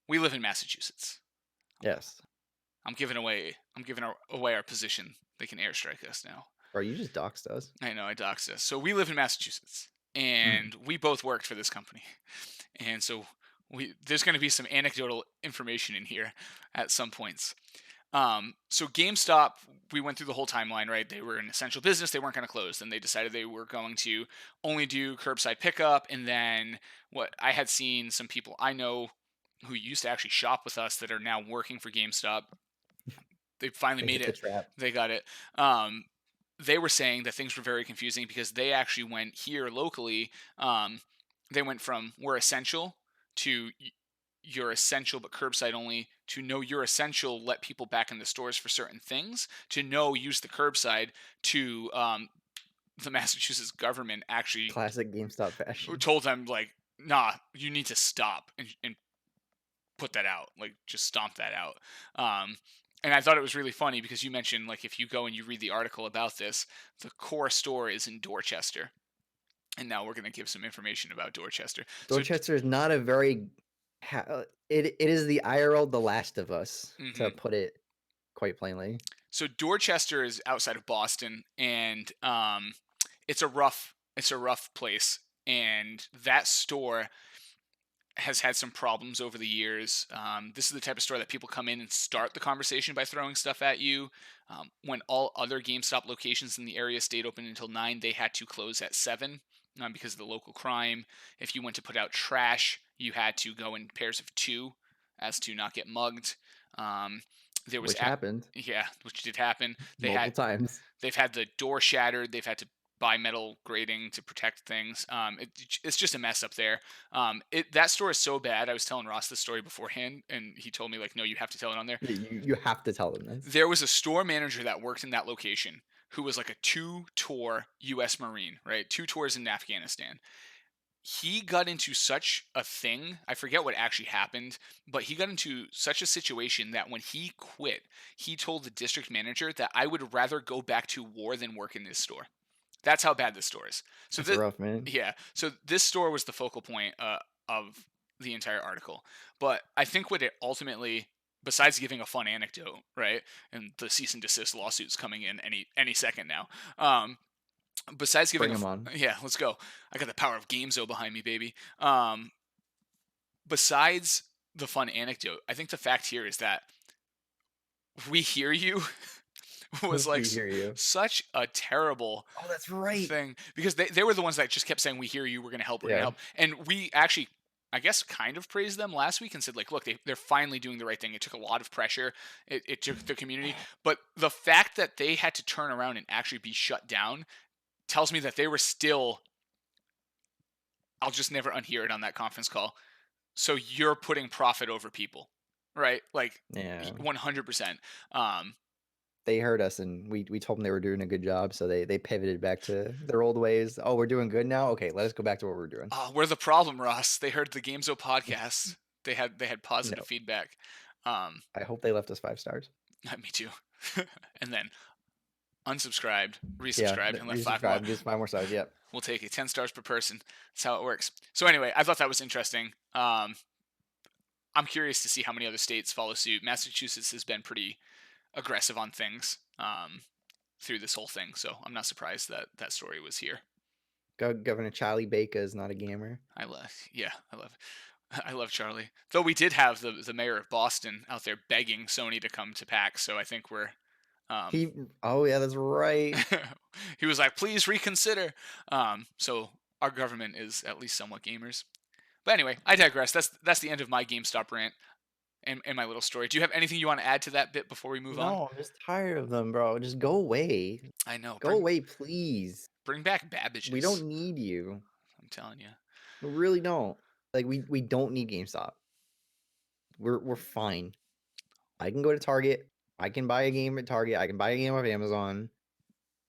we live in Massachusetts. Yes. I'm giving away our position. They can airstrike us now. Bro, you just doxed us. I know I doxed us. So we live in Massachusetts, Mm. and we both worked for this company, and so there's going to be some anecdotal information in here at some points. So GameStop, we went through the whole timeline, right? They were an essential business. They weren't going to close. And they decided they were going to only do curbside pickup. And then what I had seen some people I know who used to actually shop with us that are now working for GameStop. They finally They made hit the it. trap. They got it. They were saying that things were very confusing because they actually went here locally. They went from we're essential to you're essential but curbside only, to no you're essential, let people back in the stores for certain things, to no use the curbside, to the Massachusetts government actually Classic GameStop fashion. told them like, nah, you need to stop and put that out, like just stomp that out. And I thought it was really funny because you mentioned like if you go and you read the article about this, the core store is in Dorchester. And now we're going to give some information about Dorchester. So Dorchester is not a very. It is the IRL The Last of Us, to mhm. put it quite plainly. So Dorchester is outside of Boston, and it's a rough place. And that store has had some problems over the years. This is the type of store that people come in and start the conversation by throwing stuff at you. When all other GameStop locations in the area stayed open until 9, they had to close at 7 because of the local crime. If you went to put out trash, you had to go in pairs of two as to not get mugged. Um, there was, Which happened yeah, which did happen. multiple times. They've had the door shattered. They've had to buy metal grating to protect things. It's just a mess up there. That store is so bad. I was telling Ross this story beforehand, and he told me like, no, you have to tell it on there. Yeah, you have to tell them this. There was a store manager that worked in that location who was like a 2-tour U.S. Marine, right? 2 tours in Afghanistan. He got into such a thing. I forget what actually happened, but he got into such a situation that when he quit, he told the district manager that I would rather go back to war than work in this store. That's how bad this store is. So That's rough, man. yeah. So this store was the focal point of the entire article. But I think what it ultimately, besides giving a fun anecdote, right, and the cease and desist lawsuits coming in any second now. Besides giving Bring them on. yeah, let's go. I got the power of Gamezo behind me, baby. Besides the fun anecdote, I think the fact here is that we hear you was like We hear you. such a terrible Oh, that's right. thing because they were the ones that just kept saying we hear you, we're going to help, we're going to Yeah. help, and we actually I guess, kind of praised them last week and said, like, look, they're finally doing the right thing. It took a lot of pressure. It took the community. But the fact that they had to turn around and actually be shut down tells me that they were still, I'll just never unhear it on that conference call. So you're putting profit over people, right? Like Yeah. 100%. Um, They heard us and we told them they were doing a good job, so they pivoted back to their old ways. "Oh, we're doing good now? Okay, let us go back to what we're doing." we're the problem, Ross. They heard the Gamezo podcast. They had positive No. feedback. Um, I hope they left us 5 stars. me too. And then unsubscribed, Yeah, resubscribed, and left 5 more. resubscribe, gives 5 more stars, yep. We'll take it. 10 stars per person. That's how it works. So anyway, I thought that was interesting. I'm curious to see how many other states follow suit. Massachusetts has been pretty aggressive on things through this whole thing, so I'm not surprised that that story was here. Governor Charlie Baker is not a gamer. Yeah, I love Charlie. Though we did have the mayor of Boston out there begging Sony to come to PAX, so I think we're um, He Oh, yeah, that's right. he was like, please reconsider. So our government is at least somewhat gamers. But anyway, I digress. That's the end of my GameStop rant and my little story. Do you have anything you want to add to that bit before we move on? No, I'm just tired of them, bro. Just go away. I know. Go away, please. Bring back We Babbage's. don't need you. I'm telling you. We really don't. Like, we don't need GameStop. We're fine. I can go to Target. I can buy a game at Target. I can buy a game off Amazon.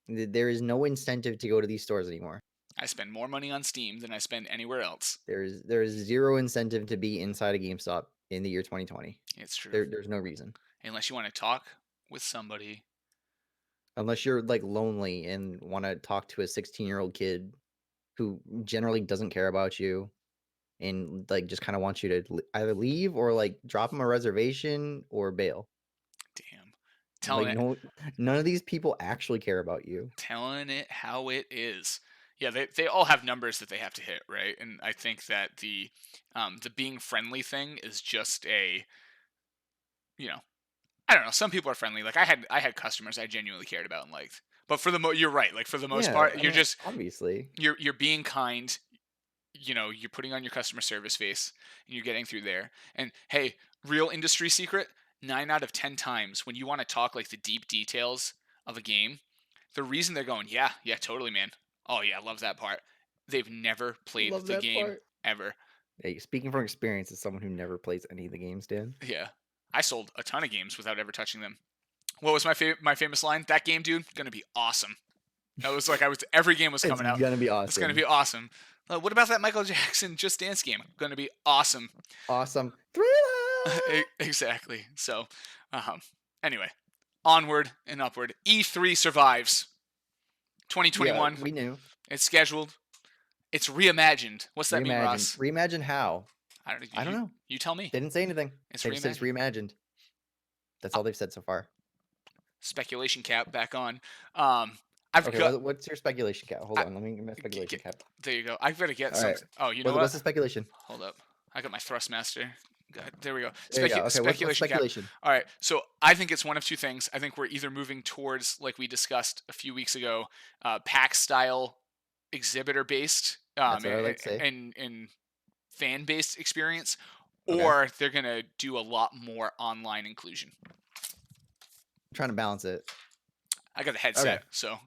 There is no incentive to go to these stores anymore. I spend more money on Steam than I spend anywhere else. There is zero incentive to be inside a GameStop in the year 2020. It's true. There's no reason. Unless you want to talk with somebody. Unless you're like lonely and want to talk to a 16-year-old kid who generally doesn't care about you and like just kind of wants you to either leave or like drop him a reservation or bail. Damn. Like Telling it no, none of these people actually care about you. telling it how it is. Yeah, they all have numbers that they have to hit, right? And I think that the being friendly thing is just a, you know, I don't know. Some people are friendly. Like I had customers I genuinely cared about and liked. But you're right. Like for the most Yeah, part, I you're mean, just obviously. you're being kind. You're putting on your customer service face and you're getting through there. And hey, real industry secret: 9 out of 10 times when you want to talk like the deep details of a game, the reason they're going, yeah, yeah, totally, man. Oh yeah, I love that part. They've never played Love the that game part. ever. Hey, speaking from experience as someone who never plays any of the games, Dan. Yeah, I sold a ton of games without ever touching them. What was my famous line? That game, dude, gonna be awesome. That was like every game was It's coming out. gonna be It's gonna awesome. be awesome. What about that Michael Jackson Just Dance game? Gonna be awesome. Awesome. Thriller! Exactly. So, um, anyway, onward and upward. E3 survives. Yeah, 2021. we knew. It's scheduled. It's reimagined. What's that mean, Reimagine. Ross? Reimagine how? I don't know. I don't know. You tell me. They didn't say anything. It's They just said it's reimagined. reimagined. That's Uh, all they've said so far. Speculation cap back on. I've Okay, got. what's your speculation cap? Hold I, on, let me get my speculation cap. there you go. I've got to get All some. right. Oh, you know What's what? the speculation? Hold up. I got my Thrustmaster. Good. There we go. There you go. Okay, what's Speculation cap. speculation? All right. So I think it's one of two things. I think we're either moving towards, like we discussed a few weeks ago, pack style, exhibitor based, That's what I like to say. and fan based experience, Okay. or they're gonna do a lot more online inclusion. I'm trying to balance it. I got the Okay. headset, so All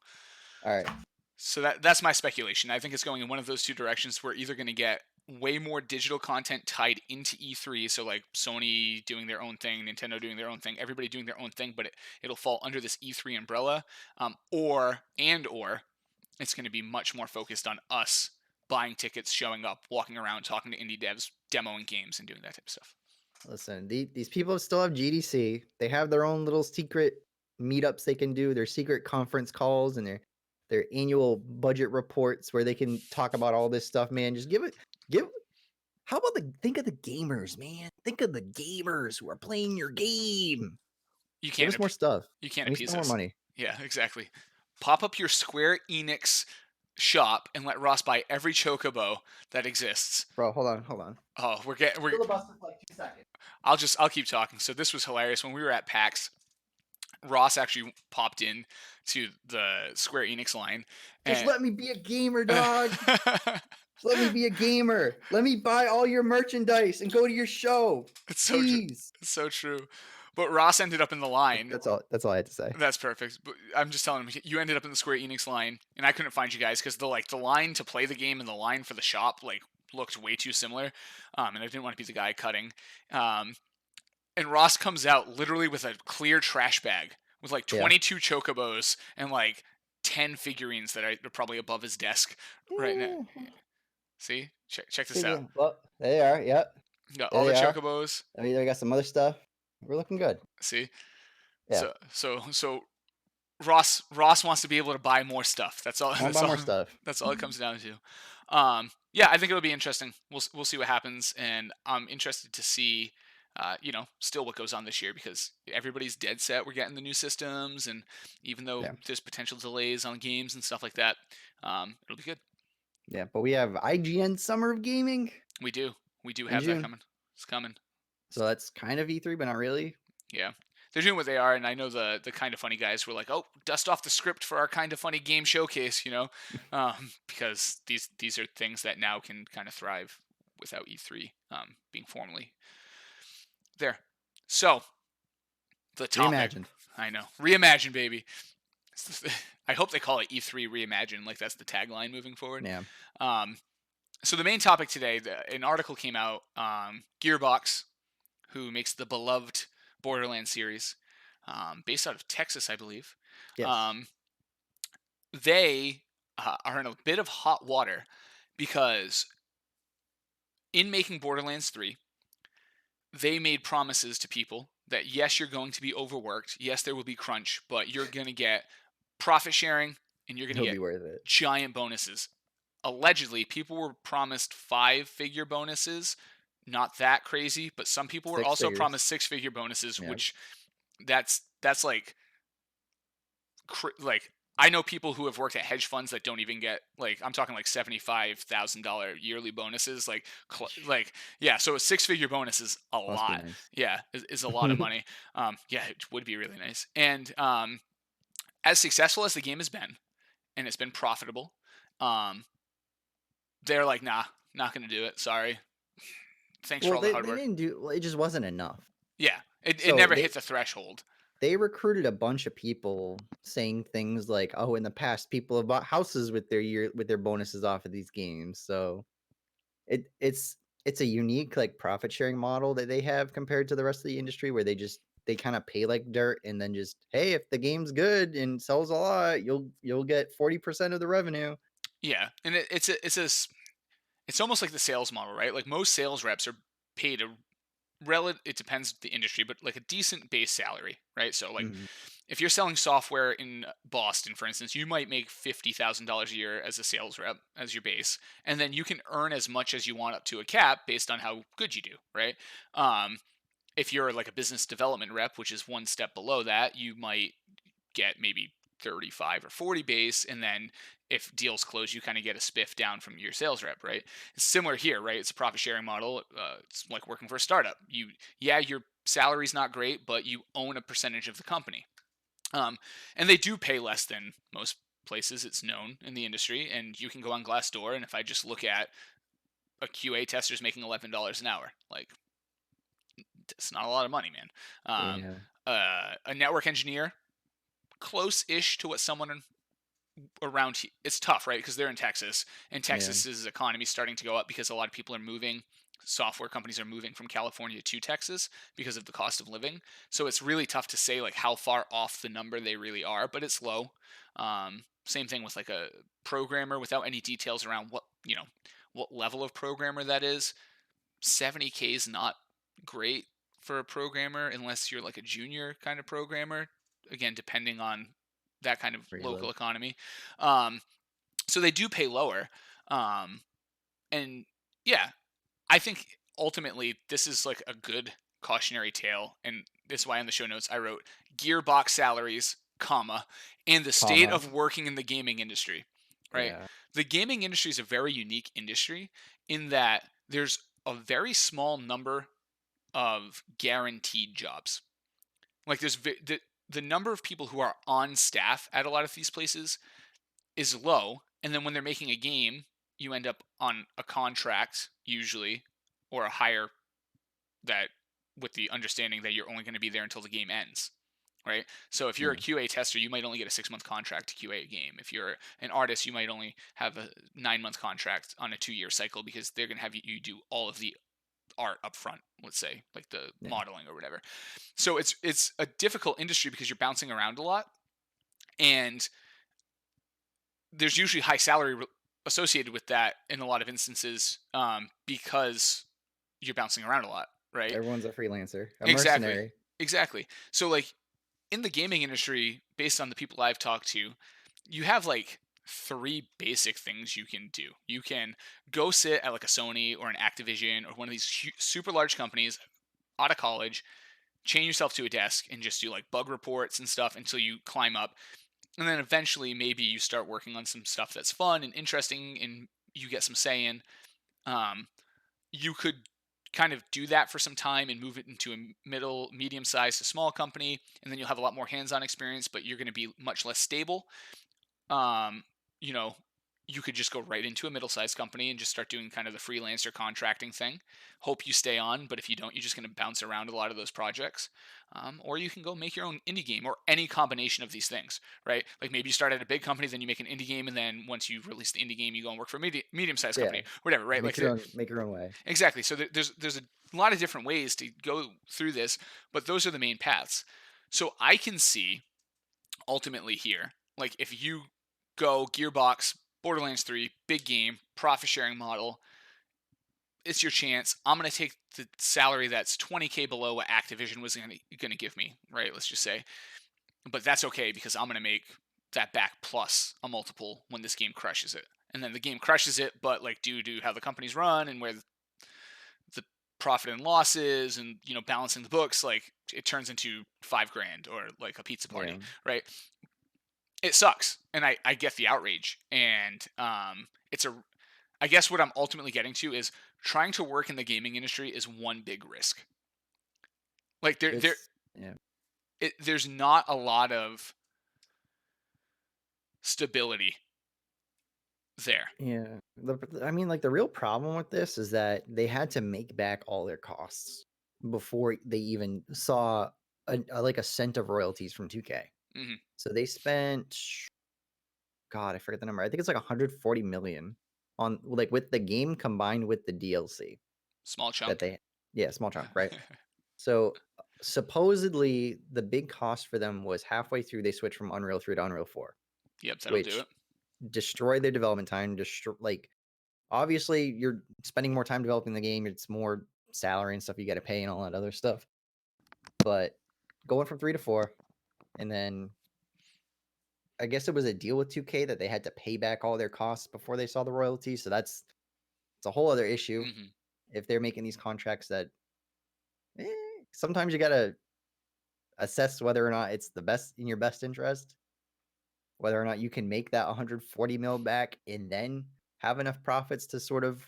right. that's my speculation. I think it's going in one of those two directions. We're either going to get way more digital content tied into E3, so like Sony doing their own thing, Nintendo doing their own thing, everybody doing their own thing, but it'll fall under this E3 umbrella, or it's going to be much more focused on us buying tickets, showing up, walking around, talking to indie devs, demoing games, and doing that type of stuff. Listen, these people still have GDC. They have their own little secret meetups they can do, their secret conference calls, and their annual budget reports where they can talk about all this stuff. Man, just give. How about think of the gamers, man? Think of the gamers who are playing your game. You Give can't us more stuff. you can't Let me appease spend more us. money, Yeah, exactly. Pop up your Square Enix shop and let Ross buy every chocobo that exists. bro. Hold on. Oh, we're Filibuster for like 2 seconds. I'll keep talking. So this was hilarious when we were at PAX. Ross actually popped in to the Square Enix line, Just and let me be a gamer, dog. Just let me be a gamer. Let me buy all your merchandise and go to your show. it's so true. Please. It's so true. But Ross ended up in the line. That's all I had to say. That's perfect. But I'm just telling him you ended up in the Square Enix line, and I couldn't find you guys because the line to play the game and the line for the shop looked way too similar, and I didn't want to be the guy cutting. Um, and Ross comes out literally with a clear trash bag with like Yeah. 22 chocobos and like 10 figurines that are probably above his desk right now. Eh, See, check this out. figure. Well, there they are. Yep. You got There all the they are. chocobos. I mean, I got some other stuff. We're looking good. See, Yeah. so Ross wants to be able to buy more stuff. That's all. I want to buy more stuff. That's all it comes down to. Yeah, I think it'll be interesting. We'll see what happens, and I'm interested to see, still what goes on this year because everybody's dead set. We're getting the new systems, and even though Yeah. there's potential delays on games and stuff like that, it'll be good. Yeah. But we have IGN Summer of Gaming We do. We do in have that June. coming. It's coming. So that's kind of E3, but not really. Yeah. They're doing what they are, and I know the kind of funny guys were like, "Oh, dust off the script for our kind of funny game showcase," because these are things that now can kind of thrive without E3 being formally there. So the topic, Reimagined. I know, reimagine, baby. I hope they call it E3 reimagine, like that's the tagline moving forward. Yeah. Um, so the main topic today, an article came out. Gearbox, who makes the beloved Borderlands series, based out of Texas, I believe. Yes. Um, they are in a bit of hot water because in making Borderlands 3, they made promises to people that yes, you're going to be overworked. Yes, there will be crunch, but you're going to get profit sharing and you're going to It'll get be worth it. giant bonuses. Allegedly, people were promised 5-figure bonuses. Not that crazy, but some people were Six also figures. promised 6-figure bonuses, Yeah. which that's like I know people who have worked at hedge funds that don't even get like I'm talking like $75,000 yearly bonuses yeah, so a 6-figure bonus is a Must be lot. nice. Yeah, is a lot of money. Yeah, it would be really nice. And as successful as the game has been and it's been profitable, um they're like, "Nah, not going to do it. Sorry. Thanks for Well, all the they hard work." didn't do. Well, it just wasn't enough. Yeah, it So never hit the threshold. they recruited a bunch of people saying things like, "Oh, in the past, people have bought houses with their bonuses off of these games." So it's a unique like profit sharing model that they have compared to the rest of the industry, where they kind of pay like dirt, and then just, hey, if the game's good and sells a lot, you'll get 40% of the revenue. Yeah, and it's almost like the sales model, right? Like most sales reps are paid a it depends the industry, but like a decent base salary, right? So like Mhm. if you're selling software in Boston, for instance, you might make $50,000 a year as a sales rep as your base, and then you can earn as much as you want up to a cap based on how good you do, right? Um, if you're like a business development rep, which is one step below that, you might get maybe 35 or 40 base, and then if deals close you kind of get a spiff down from your sales rep, right? It's similar here, right? It's a profit sharing model. It's like working for a startup. Your salary's not great, but you own a percentage of the company. And they do pay less than most places, it's known in the industry, and you can go on Glassdoor, and if I just look at a QA tester's making $11 an hour, like it's not a lot of money, man. Yeah. A network engineer, close-ish to what someone around it's tough, right? Because they're in Texas, and Yeah. Texas's economy is starting to go up because a lot of people are moving. Software companies are moving from California to Texas because of the cost of living. So it's really tough to say like how far off the number they really are, but it's low. Same thing with like a programmer without any details around what level of programmer that is. 70K is not great for a programmer unless you're like a junior kind of programmer. Again, depending on that kind of Where you local live. economy. Um, so they do pay lower. Um, and yeah, I think ultimately this is like a good cautionary tale. And this is why in the show notes I wrote gearbox salaries, comma, and the state Comma. of working in the gaming industry, right? Yeah. The gaming industry is a very unique industry in that there's a very small number of guaranteed jobs. Like the number of people who are on staff at a lot of these places is low, and then when they're making a game, you end up on a contract usually, or a hire that with the understanding that you're only going to be there until the game ends, right? So if you're a Yeah. QA tester, you might only get a 6-month contract to QA a game. If you're an artist, you might only have a 9-month contract on a 2-year cycle because they're going to have you do all of the art up front, let's say, like the Yeah. modeling or whatever. So it's a difficult industry because you're bouncing around a lot, and there's usually high salary associated with that in a lot of instances, because you're bouncing around a lot, right? Everyone's a freelancer, a Exactly. mercenary. Exactly. So like in the gaming industry, based on the people I've talked to, you have like three basic things you can do. You can go sit at like a Sony or an Activision or one of these super large companies out of college, chain yourself to a desk and just do like bug reports and stuff until you climb up. And then eventually maybe you start working on some stuff that's fun and interesting and you get some say in. Um, you could kind of do that for some time and move it into a medium sized to small company, and then you'll have a lot more hands-on experience, but you're going to be much less stable. um, you know, you could just go right into a middle-sized company and just start doing kind of the freelancer contracting thing. Hope you stay on, but if you don't, you're just going to bounce around a lot of those projects. Or you can go make your own indie game, or any combination of these things, right? Like maybe you start at a big company, then you make an indie game, and then once you release the indie game, you go and work for a medium-sized Yeah. company, whatever, right? Like Make your own way. exactly. So there's a lot of different ways to go through this, but those are the main paths. So I can see ultimately here, like if you go Gearbox, Borderlands 3, big game, profit sharing model, it's your chance. I'm going to take the salary that's 20K below what Activision was going to give me, right? Let's just say. But that's okay because I'm going to make that back plus a multiple when this game crushes it. And then the game crushes it, but like due to how the companies run and where the profit and losses and balancing the books, like it turns into 5 grand or like a pizza Yeah. party, right? It sucks, and I get the outrage, and it's a I guess what I'm ultimately getting to is trying to work in the gaming industry is one big risk. Like It's yeah. there's not a lot of stability there. Yeah. I mean, like the real problem with this is that they had to make back all their costs before they even saw like a cent of royalties from 2K. Hmm. So they spent, God, I forget the number. I think it's like 140 million on like with the game combined with the DLC Small that chunk. they, yeah, small chunk, right? So supposedly the big cost for them was halfway through they switched from Unreal 3 to Unreal 4, Yep, that'll do which it. destroyed their development time. Like obviously you're spending more time developing the game, it's more salary and stuff you got to pay and all that other stuff. But going from 3 to 4, and then I guess it was a deal with 2K that they had to pay back all their costs before they saw the royalties. So it's a whole other issue Hmm. if they're making these contracts that sometimes you got to assess whether or not it's the best in your best interest, whether or not you can make that 140 mil back and then have enough profits to sort of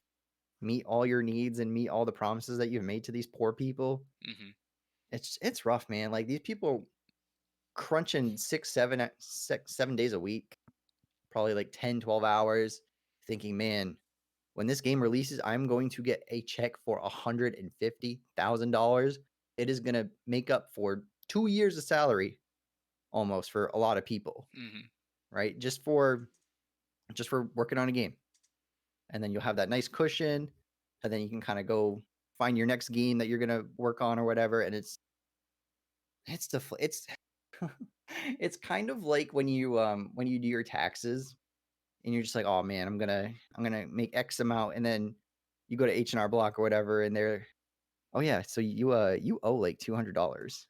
meet all your needs and meet all the promises that you've made to these poor people. Hmm. It's rough, man. Like these people crunching 7 days a week, probably like 10, 12 hours, thinking, man, when this game releases, I'm going to get a check for $150,000. It is going to make up for 2 years of salary almost for a lot of people, Hmm. right? Just for working on a game. And then you'll have that nice cushion, and then you can kind of go find your next game that you're going to work on or whatever. And it's it's kind of like when you do your taxes and you're just like, oh man, I'm gonna make X amount, and then you go to H&R Block or whatever, and they're, oh yeah, so you owe like $200,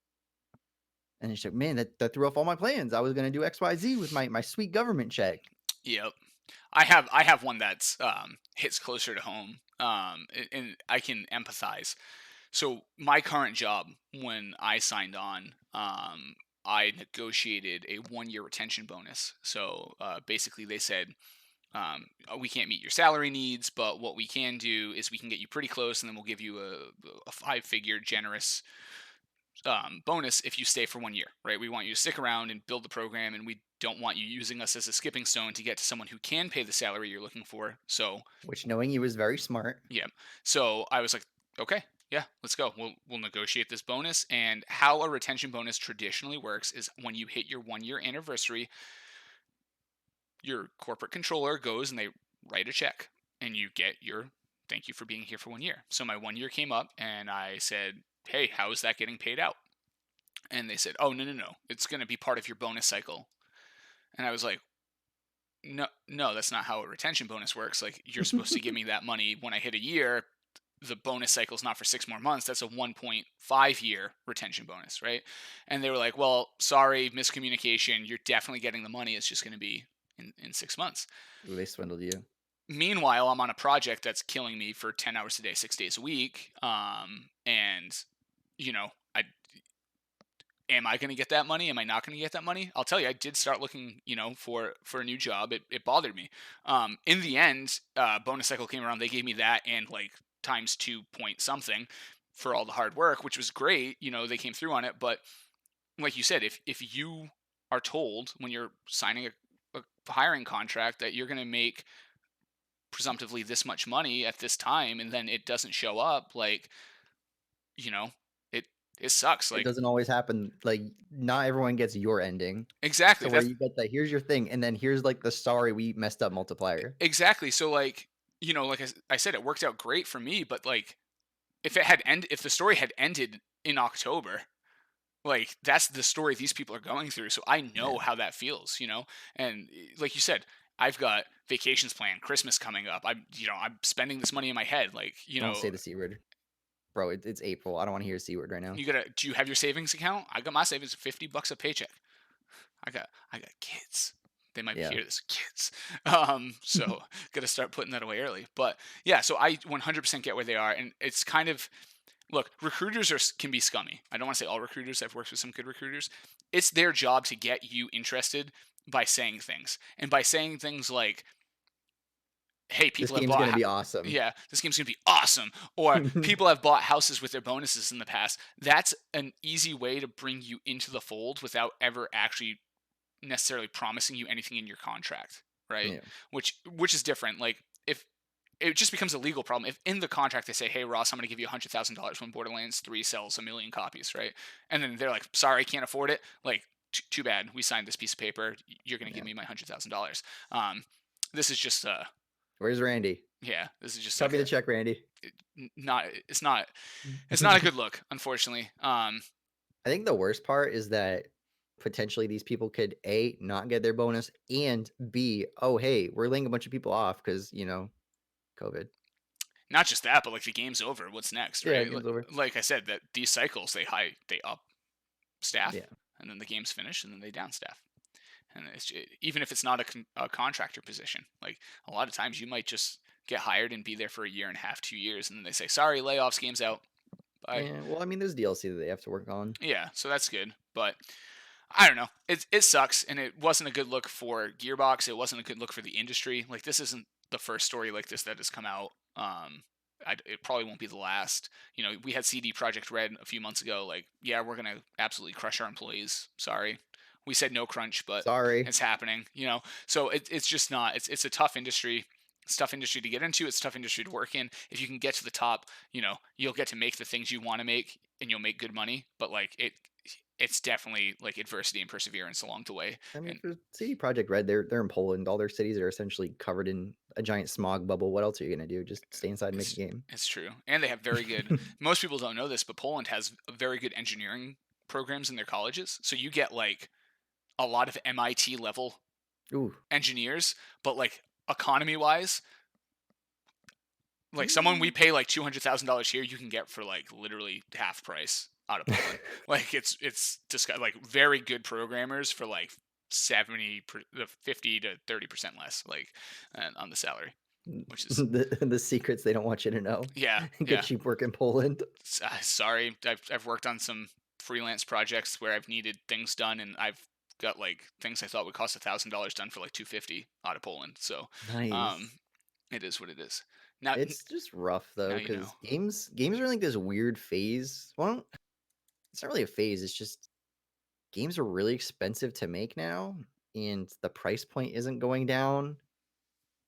and it's like, man, that threw off all my plans. I was gonna do XYZ with my sweet government check. Yep. I have one that's hits closer to home, and I can empathize. So my current job, when I signed on, I negotiated a 1-year retention bonus. So basically, they said, we can't meet your salary needs, but what we can do is we can get you pretty close, and then we'll give you a 5-figure generous bonus if you stay for 1 year, right? We want you to stick around and build the program, and we don't want you using us as a skipping stone to get to someone who can pay the salary you're looking for. So Which, knowing you, was very smart. yeah. So I was like, okay, yeah, let's go. We'll negotiate this bonus. And how a retention bonus traditionally works is when you hit your 1 year anniversary, your corporate controller goes and they write a check, and you get your thank you for being here for 1 year. So my 1 year came up, and I said, hey, how is that getting paid out? And they said, oh, no, no, no, it's going to be part of your bonus cycle. And I was like, no, no, that's not how a retention bonus works. Like, you're supposed to give me that money when I hit a year. The bonus cycle is not for 6 more months. That's a 1.5 year retention bonus, right? And they were like, well, sorry, miscommunication. You're definitely getting the money. It's just going to be in 6 months. Ooh, they swindled you. Meanwhile, I'm on a project that's killing me for 10 hours a day, 6 days a week. And, you know, I am I going to get that money? Am I not going to get that money? I'll tell you, I did start looking, for a new job. It bothered me. In the end, bonus cycle came around. They gave me that and like times 2 point something for all the hard work, which was great. They came through on it. But like you said, if you are told when you're signing a hiring contract that you're going to make presumptively this much money at this time, and then it doesn't show up, like, you know, it it sucks. It Like, doesn't always happen. Like, not everyone gets your ending. exactly. So where That's you get the, "Here's your thing," and then here's, like, the "Sorry, we messed up" multiplier. exactly. So like, like I said, it worked out great for me, but like if the story had ended in October, like that's the story these people are going through. So I know Yeah. how that feels. And like you said, I've got vacations planned, Christmas coming up. I'm spending this money in my head. Like, Don't say the C word. Bro, it's April. I don't wanna hear a C word right now. do you have your savings account? I got my savings, $50 a paycheck. I got kids. They might Yeah. hear this, kids. So gotta start putting that away early. But yeah, so I 100% get where they are, and it's kind of look, recruiters can be scummy. I don't want to say all recruiters. I've worked with some good recruiters. It's their job to get you interested by saying things, and by saying things like, "Hey, This people have game's bought." gonna be awesome. Yeah, this game's gonna be awesome. Or people have bought houses with their bonuses in the past. That's an easy way to bring you into the fold without ever actually necessarily promising you anything in your contract, right? Yeah. Which is different. Like, if it just becomes a legal problem if in the contract they say, "Hey Ross, I'm going to give you $100,000 when Borderlands 3 sells 1 million copies," right? And then they're like, "Sorry, can't afford it." Like, too bad. We signed this piece of paper. You're going to give Yeah. me my $100,000. Um, this is just Where's Randy? yeah, this is just Cut like me the check, Randy. not. It's not a good look, unfortunately. I think the worst part is that potentially these people could A, not get their bonus, and B, oh, hey, we're laying a bunch of people off because, COVID. Not just that, but like the game's over. What's next, Yeah, right? game's over. Like I said, that these cycles they up staff, Yeah. and then the game's finished, and then they down staff. And even if it's not a contractor position, like a lot of times you might just get hired and be there for a year and a half, 2 years, and then they say, "Sorry, layoffs, game's out, bye." Yeah, well, I mean, there's DLC that they have to work on. Yeah, so that's good, but I don't know. It sucks, and it wasn't a good look for Gearbox. It wasn't a good look for the industry. Like, this isn't the first story like this that has come out. It probably won't be the last. We had CD Project Red a few months ago. Like, yeah, we're gonna absolutely crush our employees. Sorry, we said no crunch, but Sorry. it's happening. So it's just not. It's a tough industry. It's a tough industry to get into. It's a tough industry to work in. If you can get to the top, you'll get to make the things you want to make, and you'll make good money. But like it's definitely like adversity and perseverance along the way. I mean, And for CD Project Red, they're in Poland. All their cities are essentially covered in a giant smog bubble. What else are you gonna do? Just stay inside and make a it's game. it's true. And they have very good. Most people don't know this, but Poland has very good engineering programs in their colleges. So you get like a lot of MIT level Ooh. engineers, but like economy wise, like someone we Mm. pay like $200,000 here, you can get for like literally half price out of Poland. Like it's just like very good programmers for like 50 to 30% less, like on the salary, which is The secrets they don't want you to know. yeah, Get yeah. cheap work in Poland. Sorry, I've worked on some freelance projects where I've needed things done, and I've got like things I thought would cost $1,000 done for like 250 out of Poland. So, um, Nice. it is what it is. Now, It's just rough now though, you know. because games are in, like, this weird phase. Well, it's not really a phase. It's just games are really expensive to make now, and the price point isn't going down.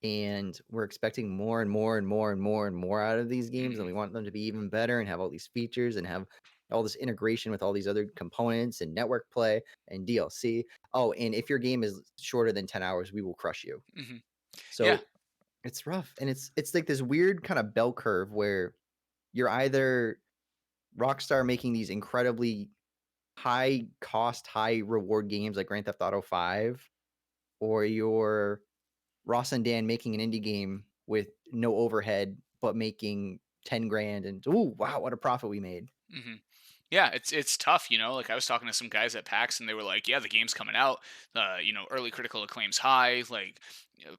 And we're expecting more and more and more and more and more out of these games, and Mhm. we want them to be even better and have all these features and have all this integration with all these other components and network play and DLC. Oh, and if your game is shorter than 10 hours, we will crush you. Mhm. Yeah. So it's rough. And it's like this weird kind of bell curve where you're either Rockstar making these incredibly high cost, high reward games like Grand Theft Auto 5, or you're Ross and Dan making an indie game with no overhead, but making 10 grand and ooh, wow, what a profit we made. Mhm. Yeah, it's tough, Like I was talking to some guys at PAX, and they were like, "Yeah, the game's coming out. Early critical acclaim's high. Like,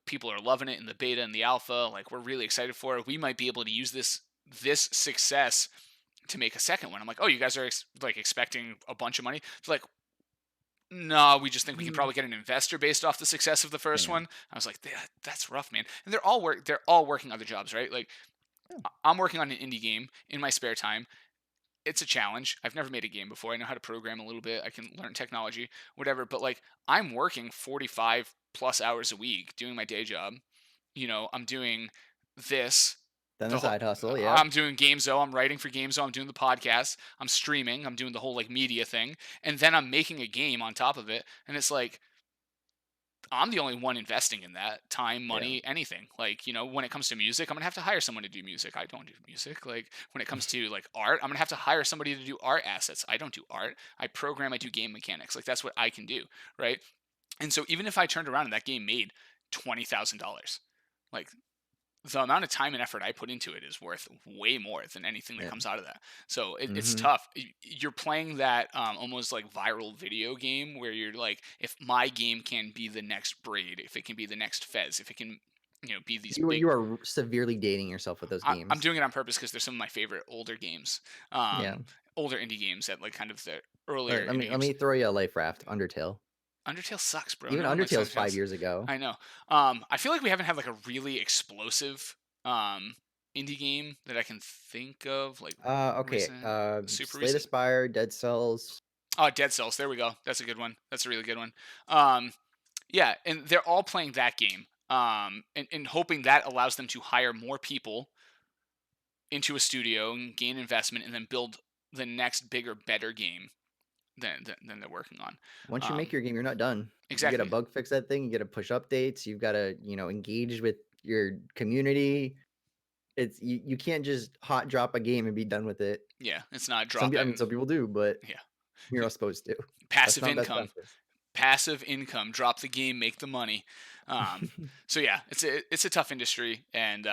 people are loving it in the beta and the alpha. Like, we're really excited for it. We might be able to use this success to make a second one." I'm like, "Oh, you guys are like expecting a bunch of money?" It's like, "No, we just think we can Mm, probably get an investor based off the success of the first yeah. one." I was like, That's rough, man." And they're all working other jobs, right? Like, Yeah. I'm working on an indie game in my spare time. It's a challenge. I've never made a game before. I know how to program a little bit. I can learn technology, whatever. But like, I'm working 45 plus hours a week doing my day job. I'm doing this. Then the The whole, side hustle, yep. I'm doing Gamezo. I'm writing for Gamezo. I'm doing the podcast. I'm streaming. I'm doing the whole like media thing, and then I'm making a game on top of it. And it's like, I'm the only one investing in that time, Yeah. money, anything. Like, when it comes to music, I'm gonna have to hire someone to do music. I don't do music. Like, when it comes to like art, I'm gonna have to hire somebody to do art assets. I don't do art. I program, I do game mechanics. Like, that's what I can do. Right. And so even if I turned around and that game made $20,000, like, the amount of time and effort I put into it is worth way more than anything that Yeah. comes out of that. So it's Mhm. tough. You're playing that almost like viral video game where you're like, if my game can be the next Braid, if it can be the next Fez, if it can, be these big. You are severely dating yourself with those I'm games. doing it on purpose because they're some of my favorite older games, Yeah. older indie games that like kind of the Let, earlier let indie me let games. me throw you a life raft, Undertale. Undertale sucks, bro. Even No one likes Undertale's 5 Undertales. years ago. I know. I feel like we haven't had like a really explosive um indie game that I can think of, like Okay. recent, super Slay the recent. Spire, Dead Cells. Oh, Dead Cells. There we go. That's a good one. That's a really good one. Um, yeah, and they're all playing that game. And hoping that allows them to hire more people into a studio and gain investment, and then build the next bigger, better game than they're working on. Once you make Um, your game, you're not done. You gotta exactly. bug fix that thing, you gotta push updates, you've gotta, engage with your community. You can't just hot drop a game and be done with it. Yeah, it's not Some drop peo I mean, in. some people do, but Yeah, you're not supposed to. That's passive not best income. practice. Passive income. Drop the game, make the money. So yeah, it's a tough industry, and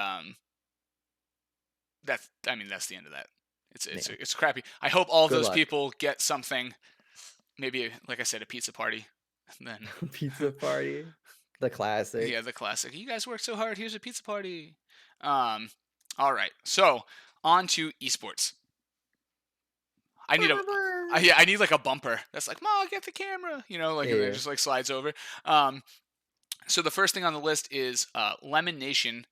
that's the end of that. It's Yeah. it's crappy. I hope all of Good those luck. people get something. Maybe, like I said, a pizza party. And then Pizza party. The yeah, classic. the classic. You guys worked so hard. Here's a pizza party. Um, all right. So on to esports. I need a. Yeah, I need like a bumper that's like, "Ma, get the camera," like, and then it Yeah. just like slides over. Um, so the first thing on the list is Lemon Nation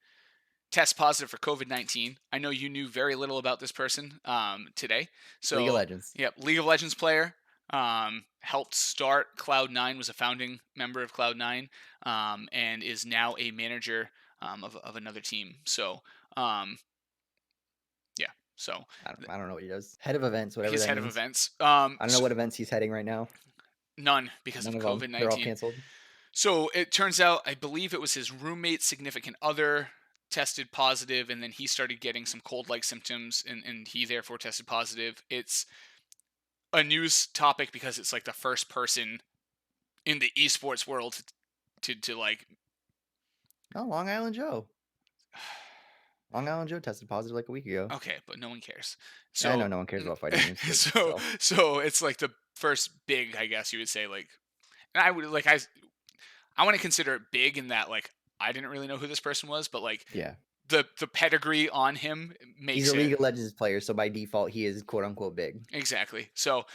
test positive for COVID-19. I know you knew very little about this person today. League of So, Legends. yep, League of Legends player. Helped start Cloud9, was a founding member of Cloud9, and is now a manager of another team. So, um, yeah. So, I don't know what he does. Head of events, whatever he's that head of means. events. I don't know what events he's heading right now. None because None of of them. COVID They're all 19. canceled. So it turns out, I believe it was his roommate's significant other tested positive, and then he started getting some cold-like symptoms, and he therefore tested positive. It's a news topic because it's like the first person in the esports world to like. Oh, Long Island Joe. Long Island Joe tested positive like a week ago. Okay, but no one cares. I know So, no one cares about fighting games, but so, still. so it's like the first big, I guess you would say, like, and I would like I want to consider it big in that, like, I didn't really know who this person was, but like Yeah. the pedigree on him He's a makes it. League of Legends player, so by default he is quote unquote big. Exactly. So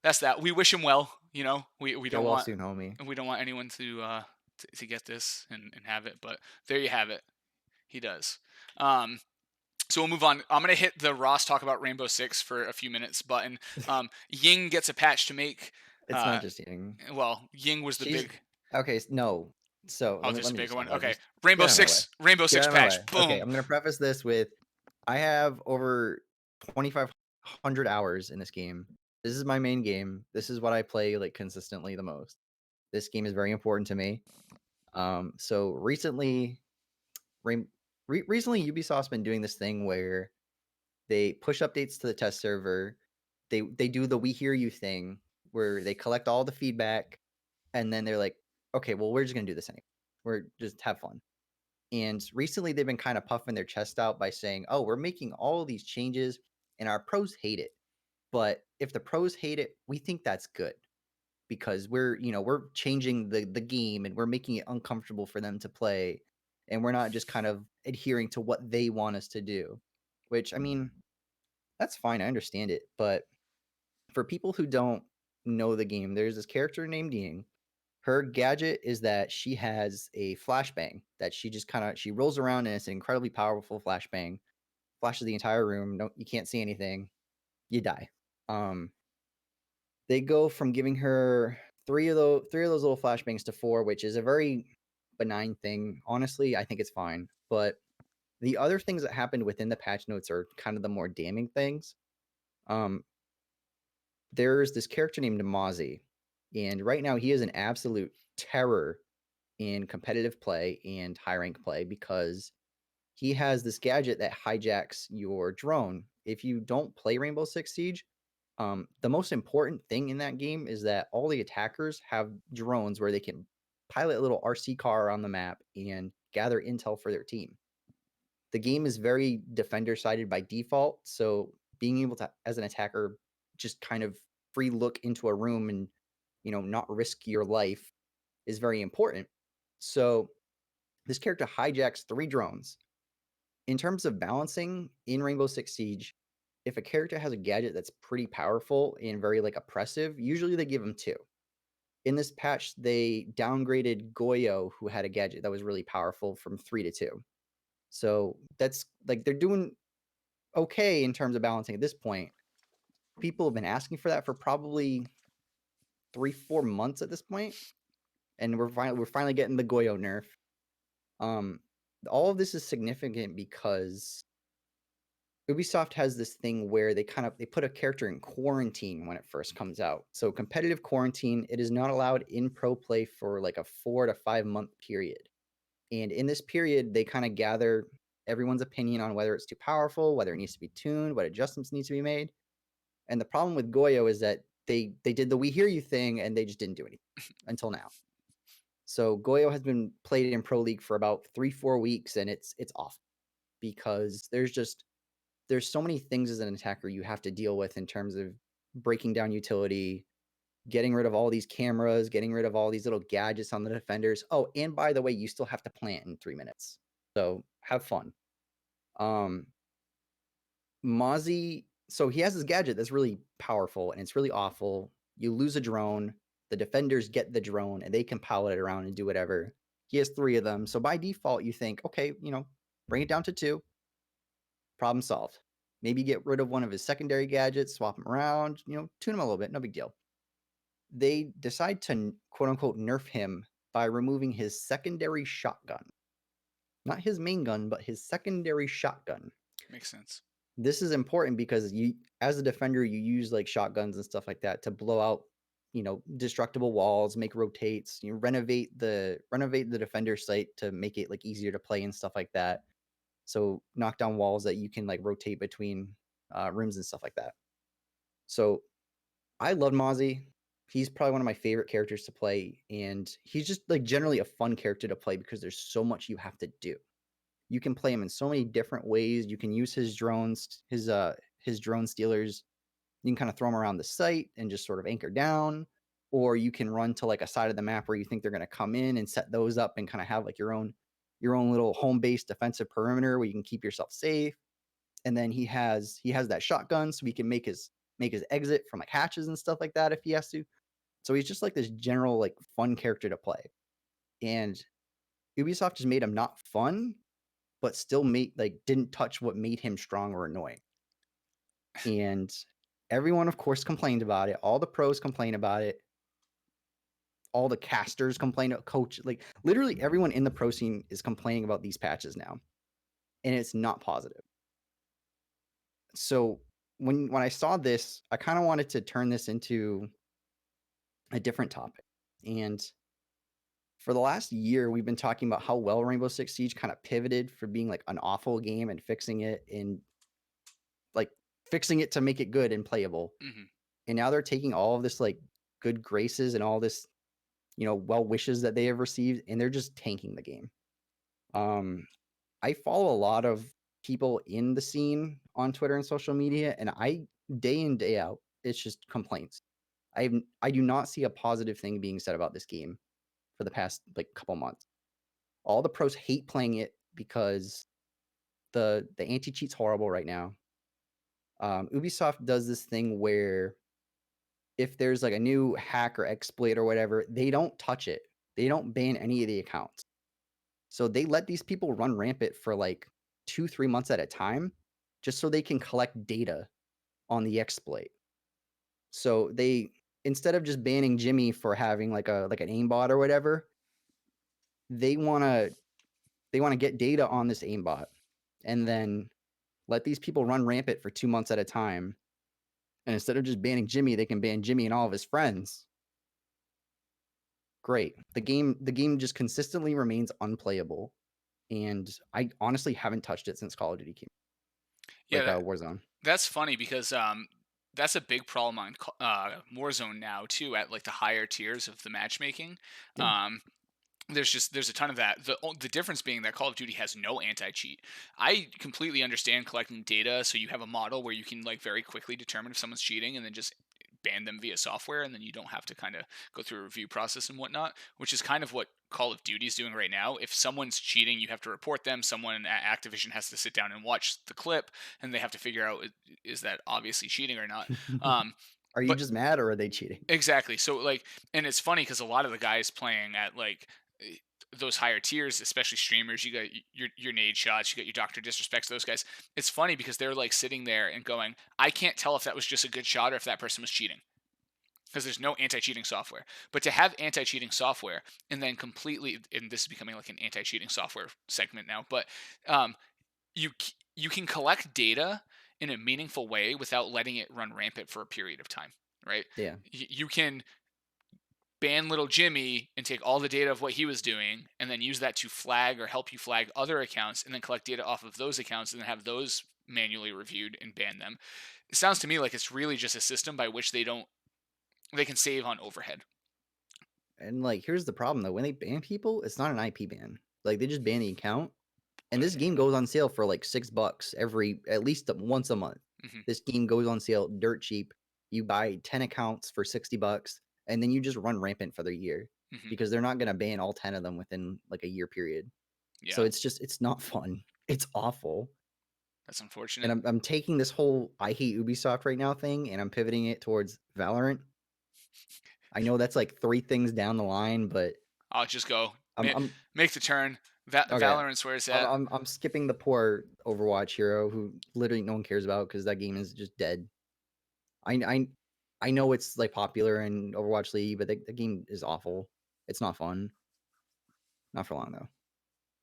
that's that. We wish him well. We Get don't well want soon, homie. anyone to get this and have it, but there you have it. He does. Um, So we'll move on. I'm gonna hit the Ross talk about Rainbow Six for a few minutes button. Ying gets a patch to make. It's not Uh, just Ying. Ying was the She's big. okay. No, so Oh, let there's a me just bigger one. handle it. Okay, Just get Rainbow out of my way. Six. Rainbow Get Six out of my patch. way. Okay, Boom. I'm gonna preface this with I have over 2,500 hours in this game. This is my main game. This is what I play like consistently the most. This game is very important to me. So recently, Rain- recently Ubisoft's been doing this thing where they push updates to the test server. They do the "we hear you" thing where they collect all the feedback, and then they're like, okay, well, we're just gonna do this anyway. We're just have fun. And recently, they've been kind of puffing their chest out by saying, "Oh, we're making all of these changes, and our pros hate it. But if the pros hate it, we think that's good because we're changing the game and we're making it uncomfortable for them to play, and we're not just kind of adhering to what they want us to do." Which I mean, that's fine. I understand it, but for people who don't know the game, there's this character named Ying. Her gadget is that she has a flashbang that she just kind of she rolls around and it's an incredibly powerful flashbang. Flashes the entire room. No, you can't see anything. You die. Um, they go from giving her three of those little flashbangs to four, which is a very benign thing. Honestly, I think it's fine. But the other things that happened within the patch notes are kind of the more damning things. Um, there's this character named Mozzie, and right now he is an absolute terror in competitive play and high rank play because he has this gadget that hijacks your drone. If you don't play Rainbow Six Siege, the most important thing in that game is that all the attackers have drones where they can pilot a little RC car around the map and gather intel for their team. The game is very defender sided by default, so being able to, as an attacker, just kind of free look into a room and not risk your life is very important. So this character hijacks three drones. In terms of balancing in Rainbow Six Siege, if a character has a gadget that's pretty powerful and very like oppressive, usually they give them two. In this patch, they downgraded Goyo, who had a gadget that was really powerful, from three to two. So that's like they're doing okay in terms of balancing at this point. People have been asking for that for probably 3-4 months at this point, and we're finally getting the Goyo nerf. Um, all of this is significant because Ubisoft has this thing where they put a character in quarantine when it first comes out. So competitive quarantine, it is not allowed in pro play for like a 4 to 5 month period. And in this period, they kind of gather everyone's opinion on whether it's too powerful, whether it needs to be tuned, what adjustments need to be made. And the problem with Goyo is that they did the "we hear you" thing and they just didn't do anything until now. So Goyo has been played in Pro League for about 3-4 weeks, and it's off because there's so many things as an attacker you have to deal with in terms of breaking down utility, getting rid of all these cameras, getting rid of all these little gadgets on the defenders. Oh, and by the way, you still have to plant in 3 minutes. So have fun. Um, Mozzie, so he has this gadget that's really powerful and it's really awful. You lose a drone, the defenders get the drone and they can pilot it around and do whatever. He has three of them. So by default, you think, okay, bring it down to two, problem solved. Maybe get rid of one of his secondary gadgets, swap him around, tune him a little bit, no big deal. They decide to quote unquote nerf him by removing his secondary shotgun. Not his main gun, but his secondary shotgun. Makes sense. This is important because as a defender, you use like shotguns and stuff like that to blow out, destructible walls, make rotates, renovate the defender site to make it like easier to play and stuff like that. So knock down walls that you can like rotate between rooms and stuff like that. So I love Mozzie. He's probably one of my favorite characters to play, and he's just like generally a fun character to play because there's so much you have to do. You can play him in so many different ways. You can use his drones, his drone stealers. You can kind of throw them around the site and just sort of anchor down, or you can run to like a side of the map where you think they're going to come in and set those up and kind of have like your own little home base defensive perimeter where you can keep yourself safe. And then he has that shotgun, so he can make his exit from like hatches and stuff like that if he has to. So he's just like this general like fun character to play. And Ubisoft just made him not fun. but still made like didn't touch what made him strong or annoying. And everyone, of course, complained about it. All the pros complain about it. All the casters complain, coach, like literally everyone in the pro scene is complaining about these patches now, and it's not positive. So when I saw this, I kind of wanted to turn this into a different topic. And for the last year, we've been talking about how well Rainbow Six Siege kind of pivoted from being like an awful game and like fixing it to make it good and playable. Hmm. And now they're taking all of this like good graces and all this, well wishes that they have received, and they're just tanking the game. Um, I follow a lot of people in the scene on Twitter and social media, and I day in day out, it's just complaints. I do not see a positive thing being said about this game for the past like couple months. All the pros hate playing it because the anti cheat's horrible right now. Ubisoft does this thing where if there's like a new hack or exploit or whatever, they don't touch it. They don't ban any of the accounts. So they let these people run rampant for like 2, 3 months at a time, just so they can collect data on the exploit. So they instead of just banning Jimmy for having like an aimbot or whatever, they wanna they wanna get data on this aimbot and then let these people run rampant for 2 months at a time. And instead of just banning Jimmy, they can ban Jimmy and all of his friends. Great. The game just consistently remains unplayable. And I honestly haven't touched it since Call of Duty came, Yeah, Warzone. that's funny because that's a big problem on Warzone now too at like the higher tiers of the matchmaking. Yeah. Um, there's a ton of that. The difference being that Call of Duty has no anti-cheat. I completely understand collecting data so you have a model where you can like very quickly determine if someone's cheating and then just ban them via software, and then you don't have to kind of go through a review process and whatnot, which is kind of what Call of Duty is doing right now. If someone's cheating, you have to report them. Someone at Activision has to sit down and watch the clip, and they have to figure out is that obviously cheating or not. Um, Are you but just mad or are they cheating? exactly. So like, and it's funny because a lot of the guys playing at like eh, those higher tiers, especially streamers, you got your nade shots, you got your Doctor Disrespects, those guys. It's funny because they're like sitting there and going, I can't tell if that was just a good shot or if that person was cheating because there's no anti-cheating software. But to have anti-cheating software and then completely, and this is becoming like an anti-cheating software segment now, but um, you can collect data in a meaningful way without letting it run rampant for a period of time, right? Yeah. You can ban little Jimmy and take all the data of what he was doing and then use that to flag or help you flag other accounts and then collect data off of those accounts and then have those manually reviewed and ban them. It sounds to me like it's really just a system by which they can save on overhead. And like here's the problem though. When they ban people, it's not an IP ban. Like they just ban the account. And this game goes on sale for like $6 every at least once a month. Hmm. This game goes on sale dirt cheap. You buy 10 accounts for $60 and then you just run rampant for the year Hmm. because they're not going to ban all 10 of them within like a year period. So Yeah, it's not fun. It's awful. that's And unfortunate. I'm taking this whole I hate Ubisoft right now thing and I'm pivoting it towards Valorant. I know that's like 3 things down the line, but I'll just go I'm make the turn. okay. Valorant's where it's I'm at. I'm I'm skipping the poor Overwatch hero who literally no one cares about because that game is just dead. I I I know it's like popular in Overwatch League, but the game is awful. It's not fun. Not for long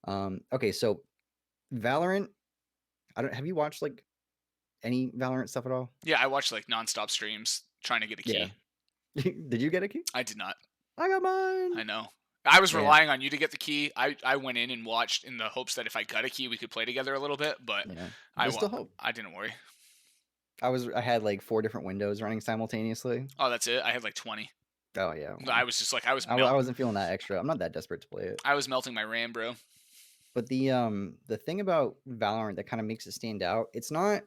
though. Okay, so Valorant. I don't. Have you watched like any Valorant stuff at all? Yeah, I watch like nonstop streams trying to get a Yeah. key. Did you get a key? I did not. I got I mine. know. I was Yeah, relying on you to get the key. I went in and watched in the hopes that if I got a key, we could play together a little bit. But yeah. I There's wa- still hope. I didn't worry. I had like 4 different windows running simultaneously. Oh, that's it. I had like 20. Oh yeah. I Well, was just like I wasn't feeling that extra. I'm not that desperate to play it. I was melting my RAM, bro. But the thing about Valorant that kind of makes it stand out, it's not